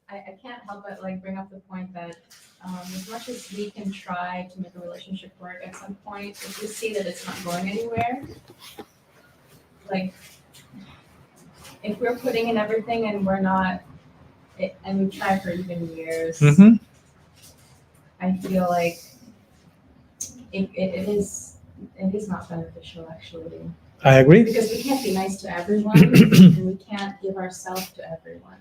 I can't help but like bring up the point that as much as we can try to make a relationship work, at some point, if we see that it's not going anywhere, like if we're putting in everything and we're not, and we've tried for even years, I feel like it is not beneficial actually. I agree. Because we can't be nice to everyone and we can't give ourselves to everyone.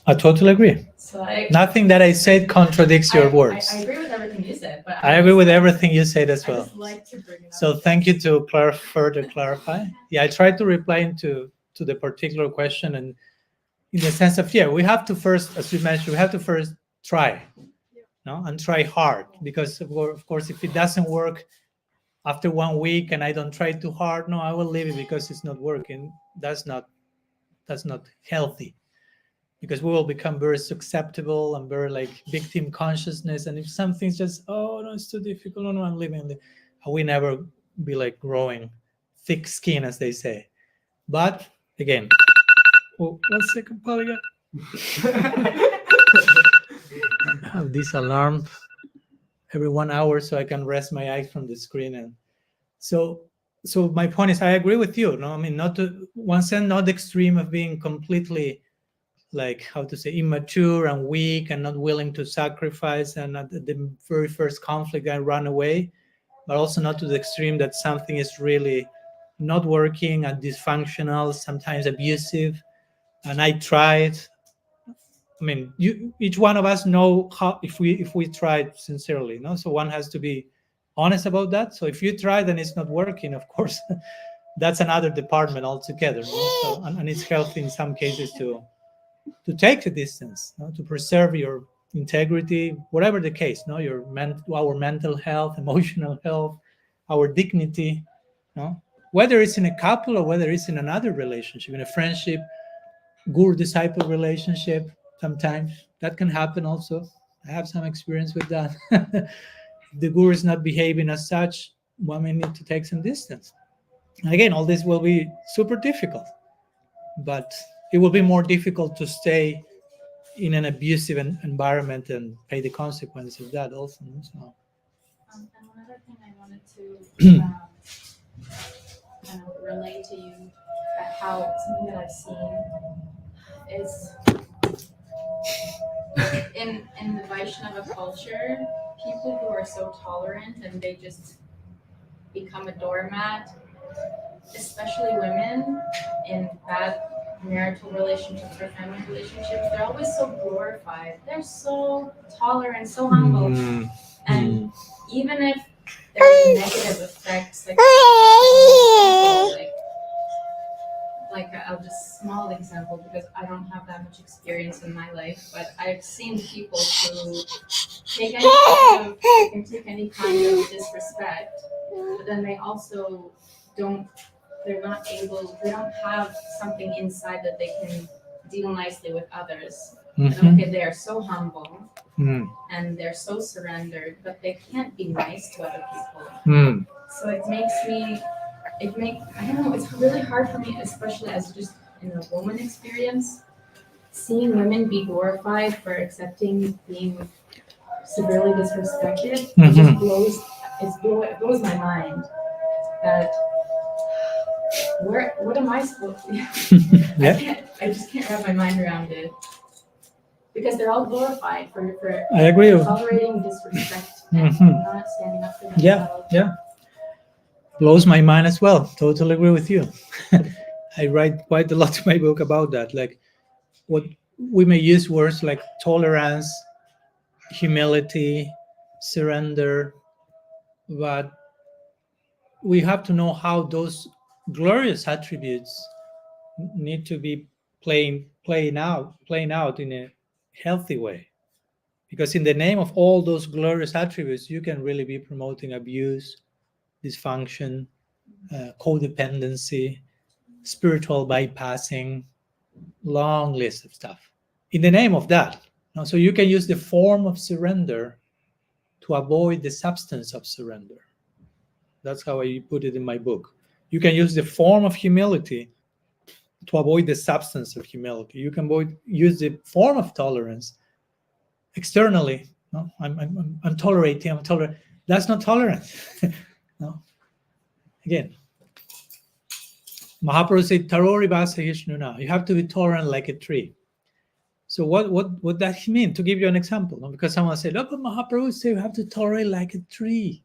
I totally agree. So nothing that I said contradicts your words. I agree with everything you said, but I agree with everything you said as well. I just like to bring it up. So thank you to further clarify. Yeah, I tried to reply to the particular question, and in the sense of, we have to first, as you mentioned, we have to first try, no, and try hard, because of course, if it doesn't work after 1 week and I don't try too hard, no, I will leave it because it's not working. That's not healthy, because we will become very susceptible and very like victim consciousness. And if something's just, oh no, it's too difficult, no, I'm leaving, we never be like growing thick skin, as they say. But again, 1 second, Polygon. I have this alarm every 1 hour so I can rest my eyes from the screen. And so my point is, I agree with you. No, I mean, not to one sense, not the extreme of being completely like, how to say, immature and weak and not willing to sacrifice, and at the very first conflict I run away. but also not to the extreme that something is really not working and dysfunctional, sometimes abusive. And I tried. I mean, each one of us know how if we tried sincerely, no. So one has to be honest about that. So if you try, then it's not working. Of course, that's another department altogether. No? So, and it's healthy in some cases to take a distance, no? To preserve your integrity, whatever the case. No, our mental health, emotional health, our dignity. No, whether it's in a couple or whether it's in another relationship, in a friendship, guru disciple relationship. Sometimes that can happen also. I have some experience with that. The guru is not behaving as such, one may need to take some distance. And again, all this will be super difficult, but it will be more difficult to stay in an abusive environment and pay the consequences of that also. So, And one other thing I wanted to kind of relate to you, how something that I've seen is in the Vaishnava culture, people who are so tolerant and they just become a doormat, especially women in bad marital relationships or family relationships, they're always so glorified. They're so tolerant, so humble. And even if there's negative effects, like I'll just small example because I don't have that much experience in my life, but I've seen people who take any kind of disrespect, but then they also they don't have something inside that they can deal nicely with others. And okay, they are so humble and they're so surrendered, but they can't be nice to other people. So it makes me, I don't know, it's really hard for me, especially as just in a woman experience, seeing women be glorified for accepting being severely disrespected. It just it blows my mind that what am I supposed to do? Yeah. I just can't wrap my mind around it. Because they're all glorified for I agree. tolerating disrespect and not standing up for themselves. Yeah. Blows my mind as well. Totally agree with you. I write quite a lot in my book about that. Like, what we may use words like tolerance, humility, surrender, but we have to know how those glorious attributes need to be playing out in a healthy way. Because in the name of all those glorious attributes, you can really be promoting abuse, dysfunction, codependency, spiritual bypassing, long list of stuff. In the name of that, so you can use the form of surrender to avoid the substance of surrender. That's how I put it in my book. You can use the form of humility to avoid the substance of humility. You can use the form of tolerance externally. No, I'm tolerating. That's not tolerance. No. Again, Mahaprabhu said, "Tarori vasa hishnuna." You have to be tolerant like a tree. So what does he mean? To give you an example, no? Because someone said, "Oh, but Mahaprabhu said you have to tolerate like a tree."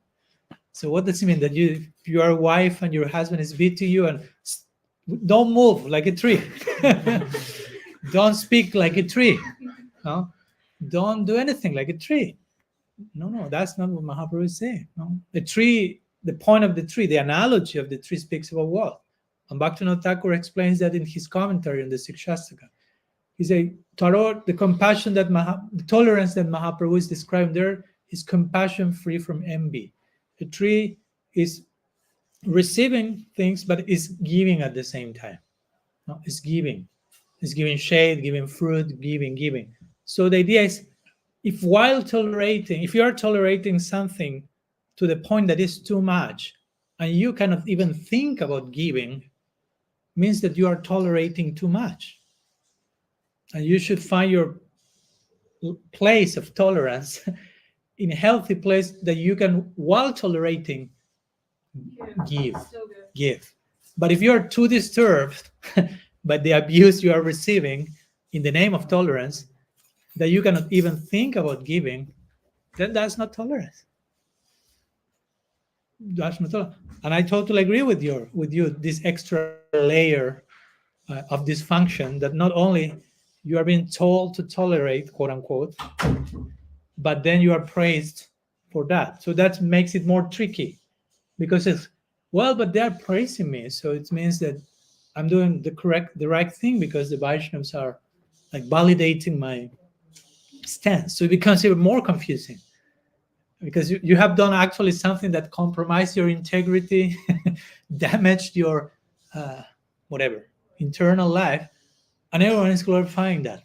So what does it mean? That if you are a wife and your husband is beating you and don't move like a tree. Don't speak like a tree. No? Don't do anything like a tree. No, that's not what Mahaprabhu is saying. No? The tree, the point of the tree, the analogy of the tree speaks about what? And Bhaktivinoda Thakur explains that in his commentary on the Sikshastaka. He says, the compassion the tolerance that Mahaprabhu is describing there is compassion free from envy. The tree is receiving things, but is giving at the same time. No, it's giving. It's giving shade, giving fruit, giving. So the idea is, if you are tolerating something to the point that is too much, and you cannot even think about giving, means that you are tolerating too much. And you should find your place of tolerance in a healthy place that you can, while tolerating, give. But if you are too disturbed by the abuse you are receiving in the name of tolerance, that you cannot even think about giving, then that's not tolerance. And I totally agree with you. This extra layer of dysfunction that not only you are being told to tolerate, quote unquote, but then you are praised for that. So that makes it more tricky because it's, well, but they are praising me, so it means that I'm doing the right thing because the Vaishnavas are like validating my stance. So it becomes even more confusing because you have done actually something that compromised your integrity, damaged your whatever internal life, and everyone is glorifying that.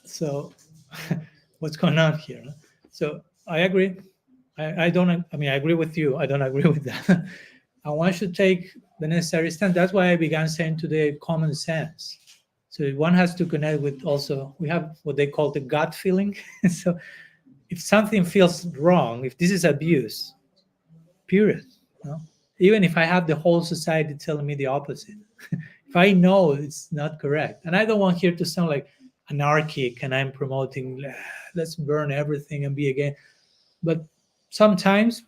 So what's going on here? So I agree. I don't. I mean, I agree with you. I don't agree with that. And one should take the necessary stand. That's why I began saying today common sense. So one has to connect with also, we have what they call the gut feeling. So if something feels wrong, if this is abuse, period. No? Even if I have the whole society telling me the opposite, if I know it's not correct, and I don't want here to sound like anarchic and I'm promoting let's burn everything and be again, but sometimes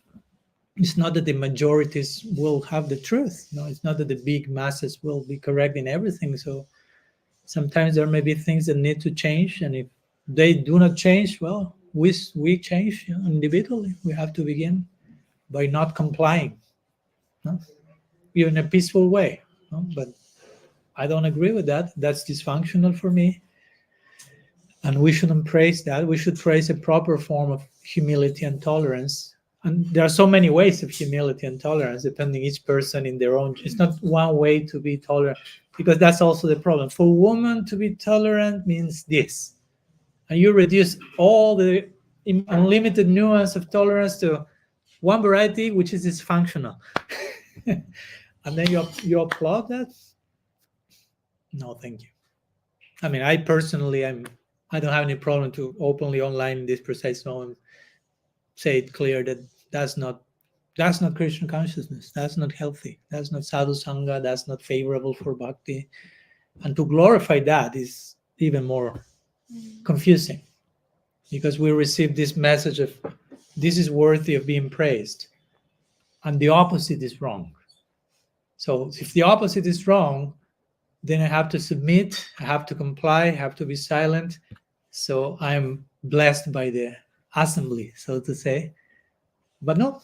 it's not that the majorities will have the truth. No, it's not that the big masses will be correct in everything. So sometimes there may be things that need to change, and if they do not change, well, we change individually. We have to begin by not complying, no? In a peaceful way. No? But I don't agree with that. That's dysfunctional for me, and we shouldn't praise that. We should praise a proper form of humility and tolerance. And there are so many ways of humility and tolerance, depending each person in their own. It's not one way to be tolerant, because that's also the problem. For women to be tolerant means this, and you reduce all the unlimited nuance of tolerance to one variety, which is dysfunctional, and then you applaud that. No, thank you. I mean, I personally, I don't have any problem to openly online in this precise moment say it clear that that's not Krishna consciousness. That's not healthy. That's not sadhu sangha. That's not favorable for bhakti. And to glorify that is even more confusing, because we receive this message of this is worthy of being praised, and the opposite is wrong. So if the opposite is wrong, then I have to submit, I have to comply, I have to be silent. So I'm blessed by the assembly, so to say. But no,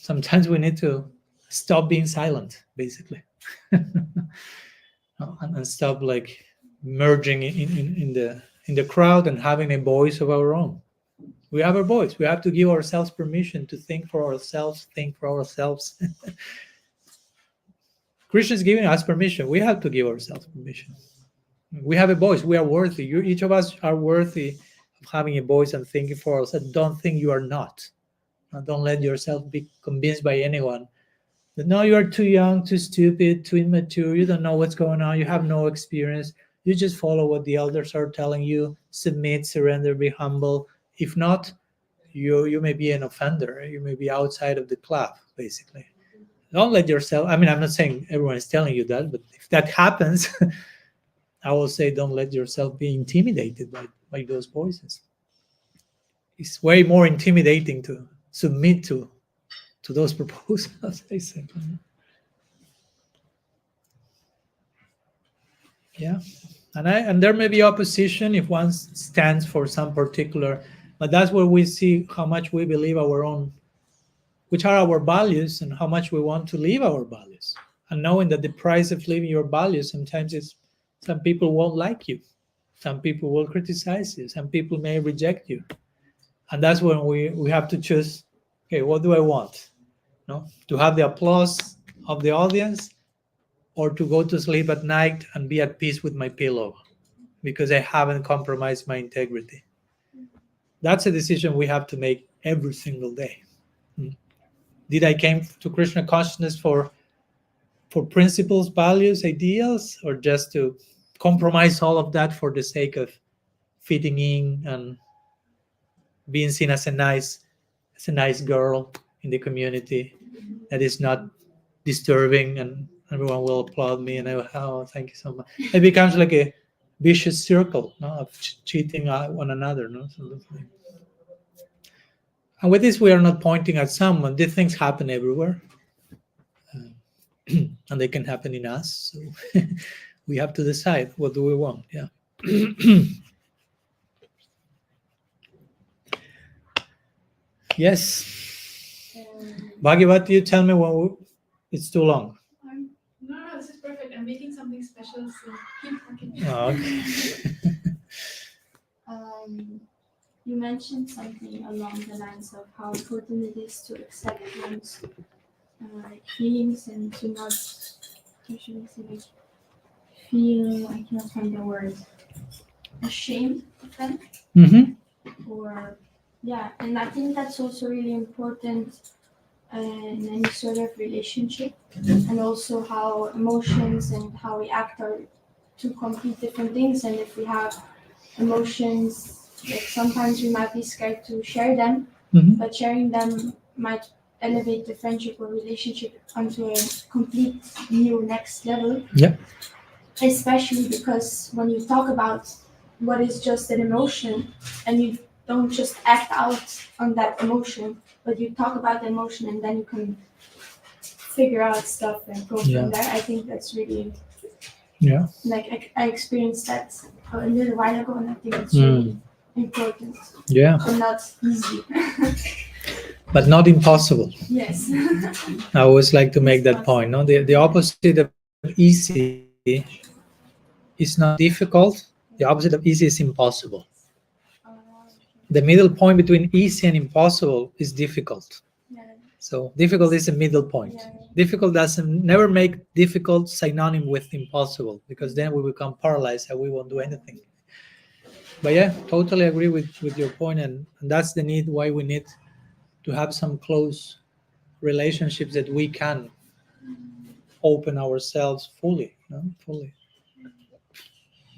sometimes we need to stop being silent, basically, and stop like merging in the crowd and having a voice of our own. We have a voice. We have to give ourselves permission to think for ourselves. Krishna is giving us permission. We have to give ourselves permission. We have a voice. We are worthy. Each of us are worthy of having a voice and thinking for ourselves. Don't think you are not. Don't let yourself be convinced by anyone that no, you are too young, too stupid, too immature. You don't know what's going on. You have no experience. You just follow what the elders are telling you. Submit, surrender, be humble. If not, you may be an offender. You may be outside of the club, basically. Don't let yourself, I mean, I'm not saying everyone is telling you that, but if that happens, I will say don't let yourself be intimidated by those voices. It's way more intimidating to submit to those proposals, I say. Yeah. And there may be opposition if one stands for some particular, but that's where we see how much we believe our own, which are our values, and how much we want to live our values. And knowing that the price of living your values sometimes is some people won't like you. Some people will criticize you. Some people may reject you. And that's when we have to choose, okay, what do I want? No? To have the applause of the audience, or to go to sleep at night and be at peace with my pillow because I haven't compromised my integrity. That's a decision we have to make every single day. Did I came to Krishna consciousness for principles, values, ideals, or just to compromise all of that for the sake of fitting in and being seen as a nice girl in the community that is not disturbing and everyone will applaud me and oh, thank you so much. It becomes like a vicious circle, no, of cheating on one another, no. So And with this, we are not pointing at someone. These things happen everywhere. And they can happen in us. So we have to decide, what do we want? Yeah. Yes. Bhagavat, you tell me when it's too long. No, this is perfect. I'm making something special, so keep talking. Oh, okay. You mentioned something along the lines of how important it is to accept one's feelings and to not, how should I say, like, feel, I cannot find the word, ashamed of them, or yeah, and I think that's also really important in any sort of relationship, and also how emotions and how we act are two complete different things. And if we have emotions, like sometimes we might be scared to share them, but sharing them might elevate the friendship or relationship onto a complete new next level. Yeah. Especially because when you talk about what is just an emotion and you don't just act out on that emotion, but you talk about the emotion and then you can figure out stuff and go from there. I think that's really, like I experienced that a little while ago, and I think it's really important. Yeah. And not easy. But not impossible. Yes. I always like to make that point. No, the opposite of easy is not difficult. The opposite of easy is impossible. The middle point between easy and impossible is difficult. So difficult is a middle point. Difficult doesn't never make difficult synonym with impossible, because then we become paralyzed and we won't do anything. But yeah, totally agree with your point, and that's the need why we need to have some close relationships that we can open ourselves fully, fully.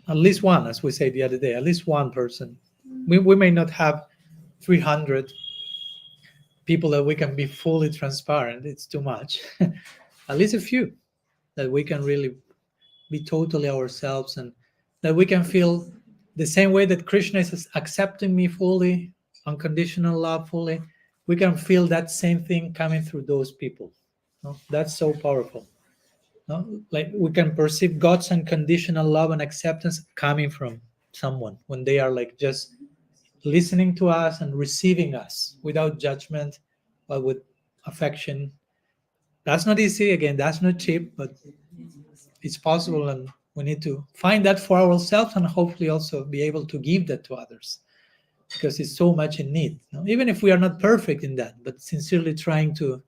At least one, as we said the other day, at least one person. We may not have 300 people that we can be fully transparent. It's too much. At least a few that we can really be totally ourselves, and that we can feel the same way that Krishna is accepting me fully, unconditional love fully. We can feel that same thing coming through those people. That's so powerful. Like we can perceive God's unconditional love and acceptance coming from someone when they are like just listening to us and receiving us without judgment, but with affection. That's not easy. Again, that's not cheap, but it's possible, and we need to find that for ourselves and hopefully also be able to give that to others, because it's so much in need. Even if we are not perfect in that, but sincerely trying to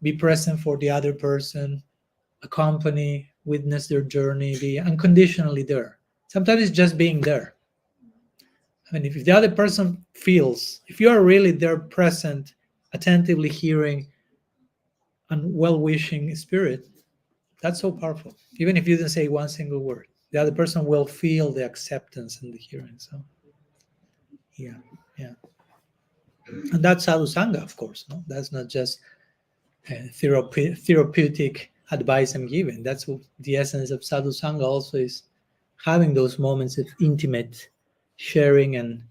be present for the other person, accompany, witness their journey, be unconditionally there. Sometimes it's just being there. I mean, if the other person feels, if you are really there, present, attentively hearing, and well-wishing spirit, that's so powerful. Even if you didn't say one single word, the other person will feel the acceptance and the hearing. So, yeah. And that's sadhu sangha, of course. No, that's not just therapeutic advice I'm giving. That's what the essence of sadhu sangha also is, having those moments of intimate sharing and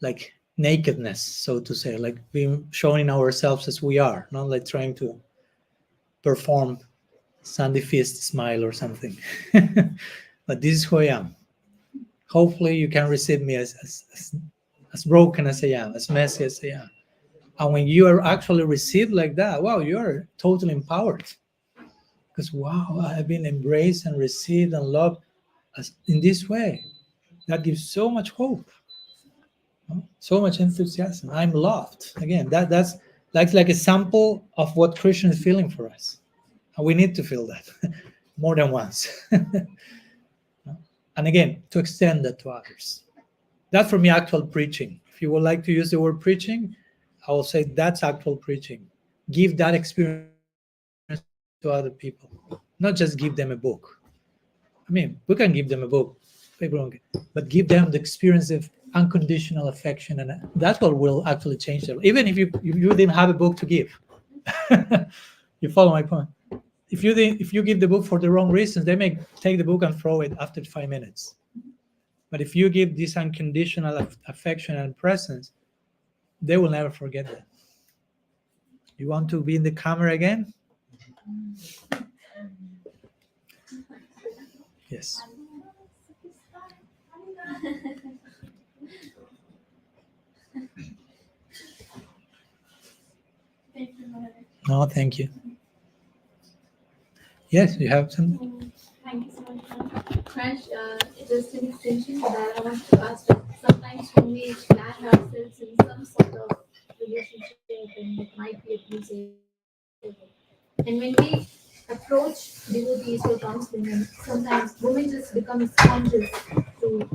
like nakedness, so to say, like being showing ourselves as we are, not like trying to perform Sandy Fist smile or something. But this is who I am. Hopefully you can receive me as broken as I am, as messy as I am. And when you are actually received like that, wow, you are totally empowered. Because wow, I have been embraced and received and loved in this way. That gives so much hope, so much enthusiasm. I'm loved. Again, that's like a sample of what Krishna is feeling for us. And we need to feel that more than once. And again, to extend that to others. That's for me actual preaching. If you would like to use the word preaching, I will say that's actual preaching. Give that experience to other people, not just give them a book. I mean, we can give them a book, but give them the experience of unconditional affection, and that's what will actually change them. Even if you didn't have a book to give. You follow my point? If you give the book for the wrong reasons, they may take the book and throw it after 5 minutes. But if you give this unconditional affection and presence, they will never forget that. You want to be in the camera again? Yes. Thank you, Mother. No, thank you. Yes, you have some. Thank you so much. Crash, just an extension to that, I want to ask that sometimes when we land ourselves in some sort of relationship and it might be abusive, and when we approach devotees or counseling, and sometimes women just become sponges to,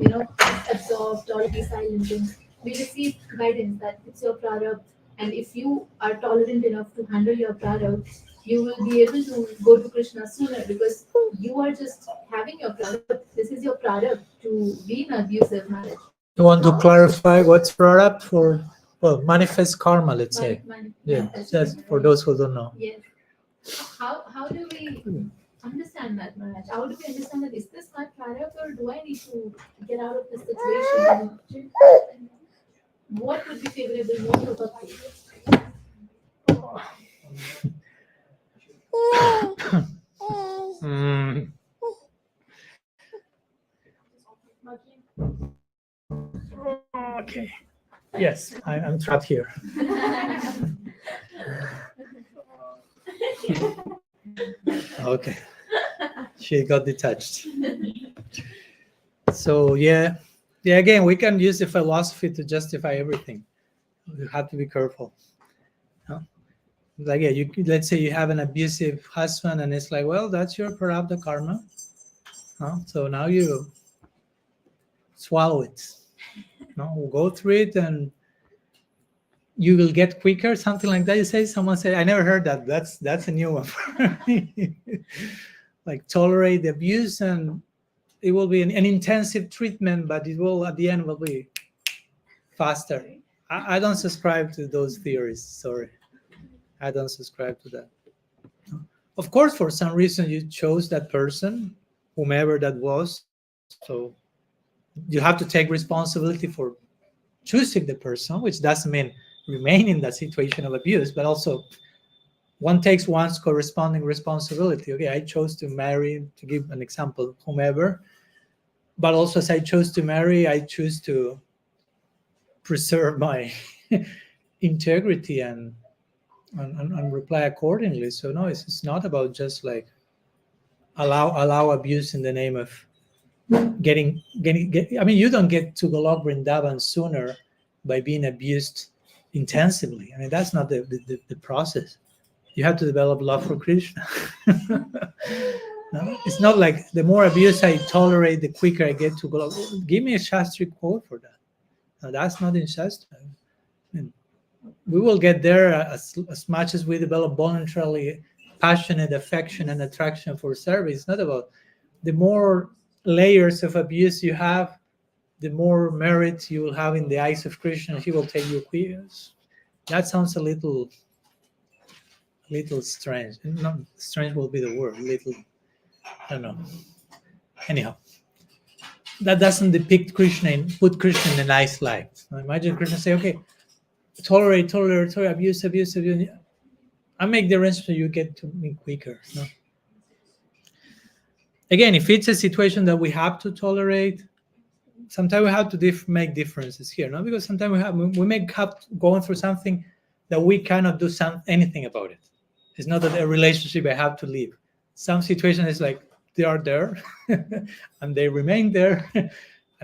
absorb, tolerate, be silent, and we receive guidance that it's your product, and if you are tolerant enough to handle your product, you will be able to go to Krishna sooner because you are just having your product. This is your product to be in an abusive marriage. You want to clarify what's product for, well, manifest karma, let's say. Yeah, just for those who don't know. Yes. How do we understand that, Maharaj? How do we understand that? Is this my product or do I need to get out of this situation? What would be favorable more for bhakti? Mm. Okay. Yes, I'm trapped here. Okay. She got detached. So yeah. Again, we can use the philosophy to justify everything. You have to be careful. Like, yeah, let's say you have an abusive husband, and it's like, well, that's your prarabdha karma. So now you swallow it. Go through it, and you will get quicker. Something like that. You say, someone said, I never heard that. That's a new one for me. Like, tolerate the abuse, and it will be an intensive treatment, but it will, at the end, will be faster. I don't subscribe to those theories. Sorry. I don't subscribe to that. Of course, for some reason, you chose that person, whomever that was. So you have to take responsibility for choosing the person, which doesn't mean remain in that situation of abuse, but also one takes one's corresponding responsibility. Okay, I chose to marry, to give an example, whomever, but also as I chose to marry, I choose to preserve my integrity and reply accordingly. So no, it's not about just like allow abuse in the name of getting. I mean, you don't get to Golok Vrindavan sooner by being abused intensively. I mean, that's not the process. You have to develop love for Krishna. No, it's not like the more abuse I tolerate, the quicker I get to Golok. Give me a Shastri quote for that. No, that's not in Shastra. I mean, we will get there as much as we develop voluntarily passionate affection and attraction for service. It's not about the more layers of abuse you have, the more merit you will have in the eyes of Krishna. He will take you quiz. That sounds a little strange. Not strange will be the word. Little, I don't know. Anyhow, that doesn't depict Krishna and put Krishna in a nice light. Now imagine Krishna say, okay, tolerate, abuse. I make the arrangement so you get to me quicker. No? Again, if it's a situation that we have to tolerate, sometimes we have to make differences here, no? Because sometimes we may have going through something that we cannot do anything about it. It's not that a relationship I have to leave. Some situation is like they are there and they remain there, and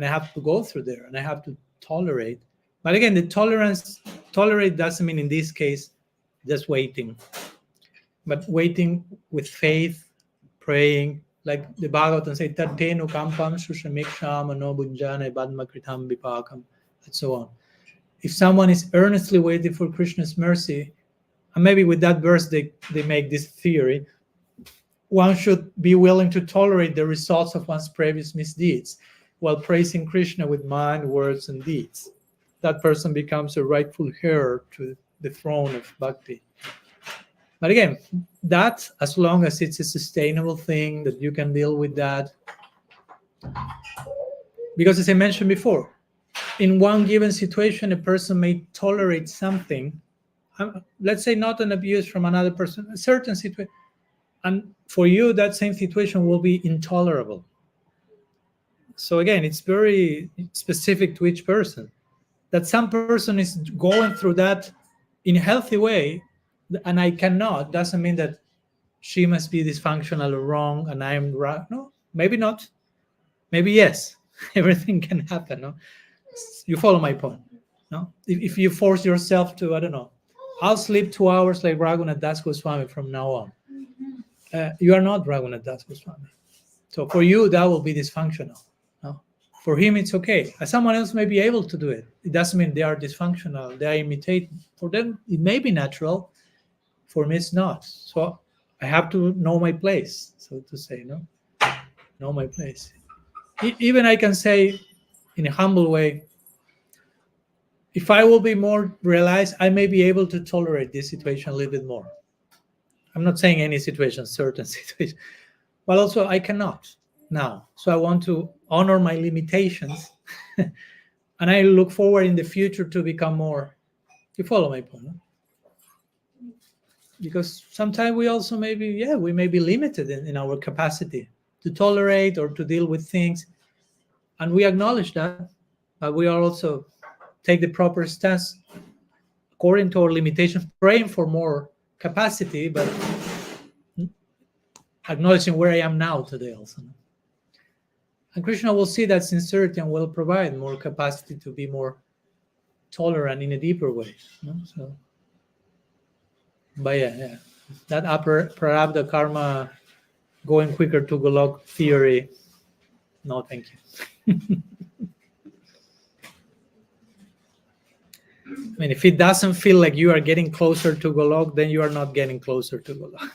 I have to go through there and I have to tolerate. But again, the tolerate doesn't mean in this case just waiting, but waiting with faith, praying, like the Bhagavatam says, Tattenu kampam shushamiksham ano bunjane badmakritam vipakam, and so on. If someone is earnestly waiting for Krishna's mercy, and maybe with that verse they make this theory, one should be willing to tolerate the results of one's previous misdeeds while praising Krishna with mind, words, and deeds. That person becomes a rightful heir to the throne of bhakti. But again, that, as long as it's a sustainable thing, that you can deal with that. Because as I mentioned before, in one given situation, a person may tolerate something, let's say not an abuse from another person, a certain situation, and for you, that same situation will be intolerable. So again, it's very specific to each person. That some person is going through that in a healthy way, and I cannot, doesn't mean that she must be dysfunctional or wrong and I'm right. No, maybe not. Maybe yes. Everything can happen. No? You follow my point. No? If you force yourself to, I don't know, I'll sleep 2 hours like Raghunath Das Goswami from now on. You are not Raghunath Das Goswami. So for you, that will be dysfunctional. No? For him, it's okay. Someone else may be able to do it. It doesn't mean they are dysfunctional. They are imitating. For them, it may be natural. For me, it's not. So I have to know my place, so to say, no? Know my place. Even I can say, in a humble way, if I will be more realized, I may be able to tolerate this situation a little bit more. I'm not saying any situation, certain situation, but also I cannot now. So I want to honor my limitations, and I look forward in the future to become more. You follow my point? No? Because sometimes we also we may be limited in our capacity to tolerate or to deal with things, and we acknowledge that, but we are also take the proper stance according to our limitations, praying for more capacity, but acknowledging where I am now today also. And Krishna will see that sincerity and will provide more capacity to be more tolerant in a deeper way. No? So, but yeah, that upper prarabdha karma going quicker to Golok theory, no thank you. I mean, if it doesn't feel like you are getting closer to Golok, then you are not getting closer to Golok.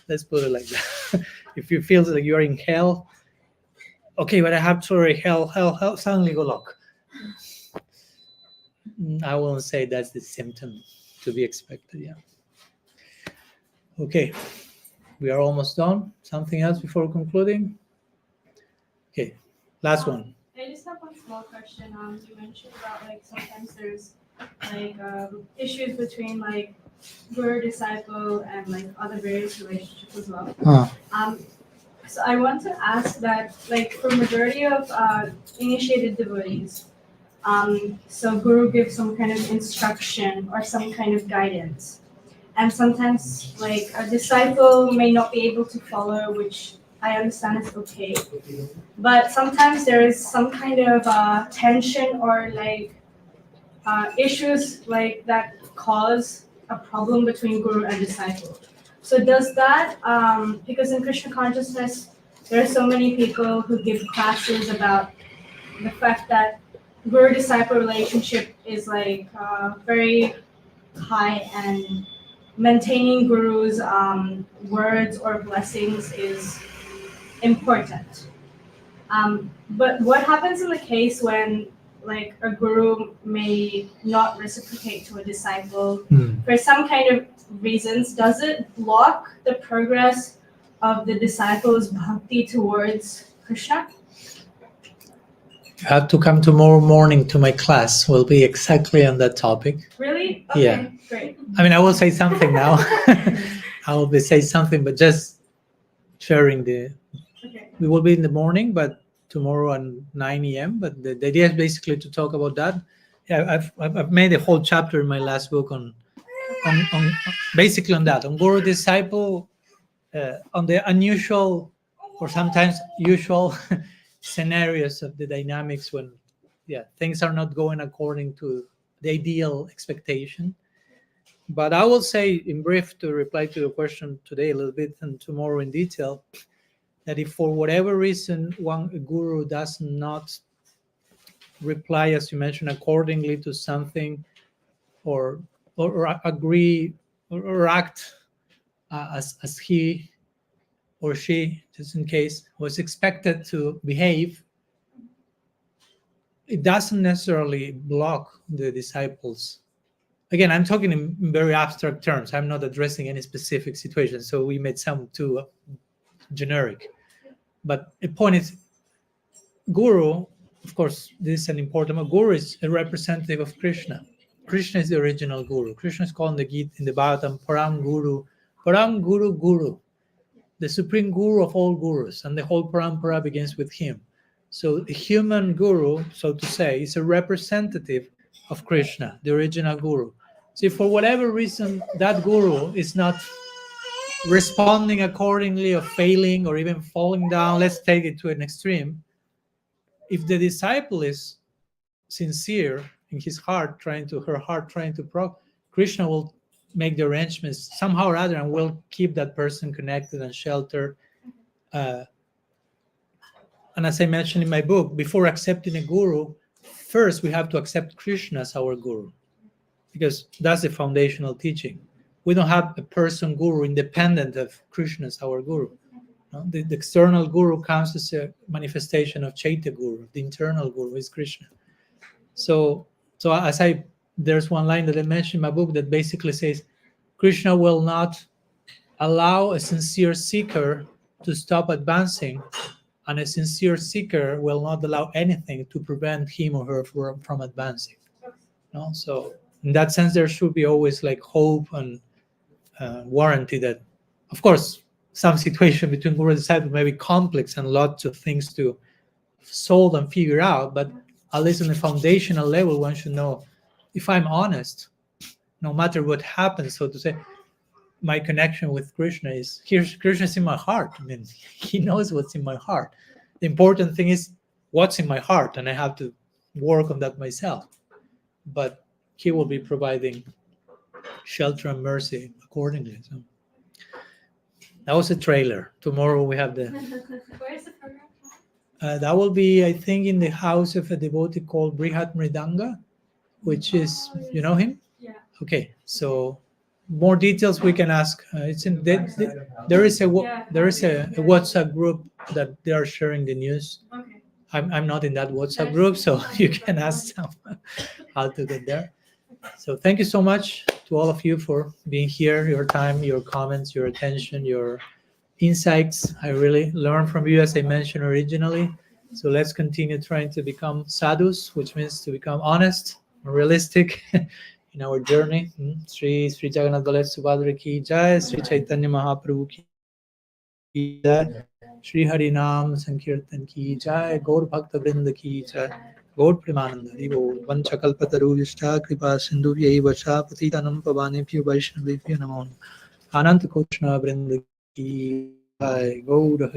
Let's put it like that. If you feel like you are in hell, okay, but I have to already hell, suddenly Golok. I won't say that's the symptom to be expected, yeah. Okay, we are almost done. Something else before concluding? Okay, last one. I just have one small question. You mentioned about like sometimes there's like issues between like guru disciple and like other various relationships as well. So I want to ask that like for majority of initiated devotees, so guru gives some kind of instruction or some kind of guidance, and sometimes like a disciple may not be able to follow, which I understand is okay. But sometimes there is some kind of tension or like issues like that cause a problem between guru and disciple. So does that, because in Krishna consciousness, there are so many people who give classes about the fact that guru-disciple relationship is like very high, and maintaining guru's words or blessings is important. But what happens in the case when like a guru may not reciprocate to a disciple for some kind of reasons? Does it block the progress of the disciple's bhakti towards Krishna? You have to come tomorrow morning to my class. We'll be exactly on that topic. Really? Okay, Yeah. Great. I mean, I will say something now. I will say something, but just sharing the. Okay. We will be in the morning, but tomorrow at 9 a.m. But the idea is basically to talk about that. Yeah, I've made a whole chapter in my last book on basically on that, on guru disciple, on the unusual or sometimes usual scenarios of the dynamics when things are not going according to the ideal expectation. But I will say in brief, to reply to your question today a little bit and tomorrow in detail, that if for whatever reason a guru does not reply, as you mentioned, accordingly to something, or agree or act as he or she, just in case, was expected to behave, it doesn't necessarily block the disciples. Again, I'm talking in very abstract terms. I'm not addressing any specific situation, so we made some too generic. But the point is, guru, of course, this is an important. A guru is a representative of Krishna. Krishna is the original guru. Krishna is called in the Gita, in the Bhagavatam, Param Guru, Param Guru Guru, the supreme guru of all gurus, and the whole parampara begins with him. So the human guru, so to say, is a representative of Krishna, the original guru. So if for whatever reason that guru is not responding accordingly, or failing, or even falling down, let's take it to an extreme. If the disciple is sincere in his heart, her heart trying to Krishna will make the arrangements somehow or other, and will keep that person connected and sheltered. And as I mentioned in my book, before accepting a guru, first we have to accept Krishna as our guru, because that's the foundational teaching. We don't have a person guru independent of Krishna as our guru. No? The external guru comes as a manifestation of Chaitya Guru. The internal guru is Krishna. So there's one line that I mentioned in my book that basically says, Krishna will not allow a sincere seeker to stop advancing, and a sincere seeker will not allow anything to prevent him or her from advancing. No? So in that sense, there should be always like hope and warranty that, of course, some situation between guru and disciple may be complex and lots of things to solve and figure out, but at least on a foundational level, one should know, if I'm honest, no matter what happens, so to say, my connection with Krishna is, Krishna's in my heart. I mean, he knows what's in my heart. The important thing is what's in my heart, and I have to work on that myself. But he will be providing shelter and mercy accordingly. So that was a trailer. Tomorrow we have the... Where's the program? that will be, I think, in the house of a devotee called Brihat Mridanga, which is, you know him? Yeah. Okay, so more details we can ask. It's in there is a WhatsApp group that they are sharing the news. Okay. I'm not in that WhatsApp group, so you can ask someone how to get there. So thank you so much to all of you for being here, your time, your comments, your attention, your insights. I really learned from you, as I mentioned originally. So let's continue trying to become sadhus, which means to become honest, realistic in our journey. Sri Jagannath Balaya Subhadra ki jai, Sri Chaitanya Mahaprabhu ki jai, Sri Harinam Sankirtan ki jai, Gaur Bhakta Vrinda ki jai, Gaur Premananda Haribo, Vanchakalpataru Yishta Kripa Sindhu Vacha Patitanam Pavanebhyo Vaishnavebhyo Namo Ananta Koshna Vrinda ki jai, Gaur Hari.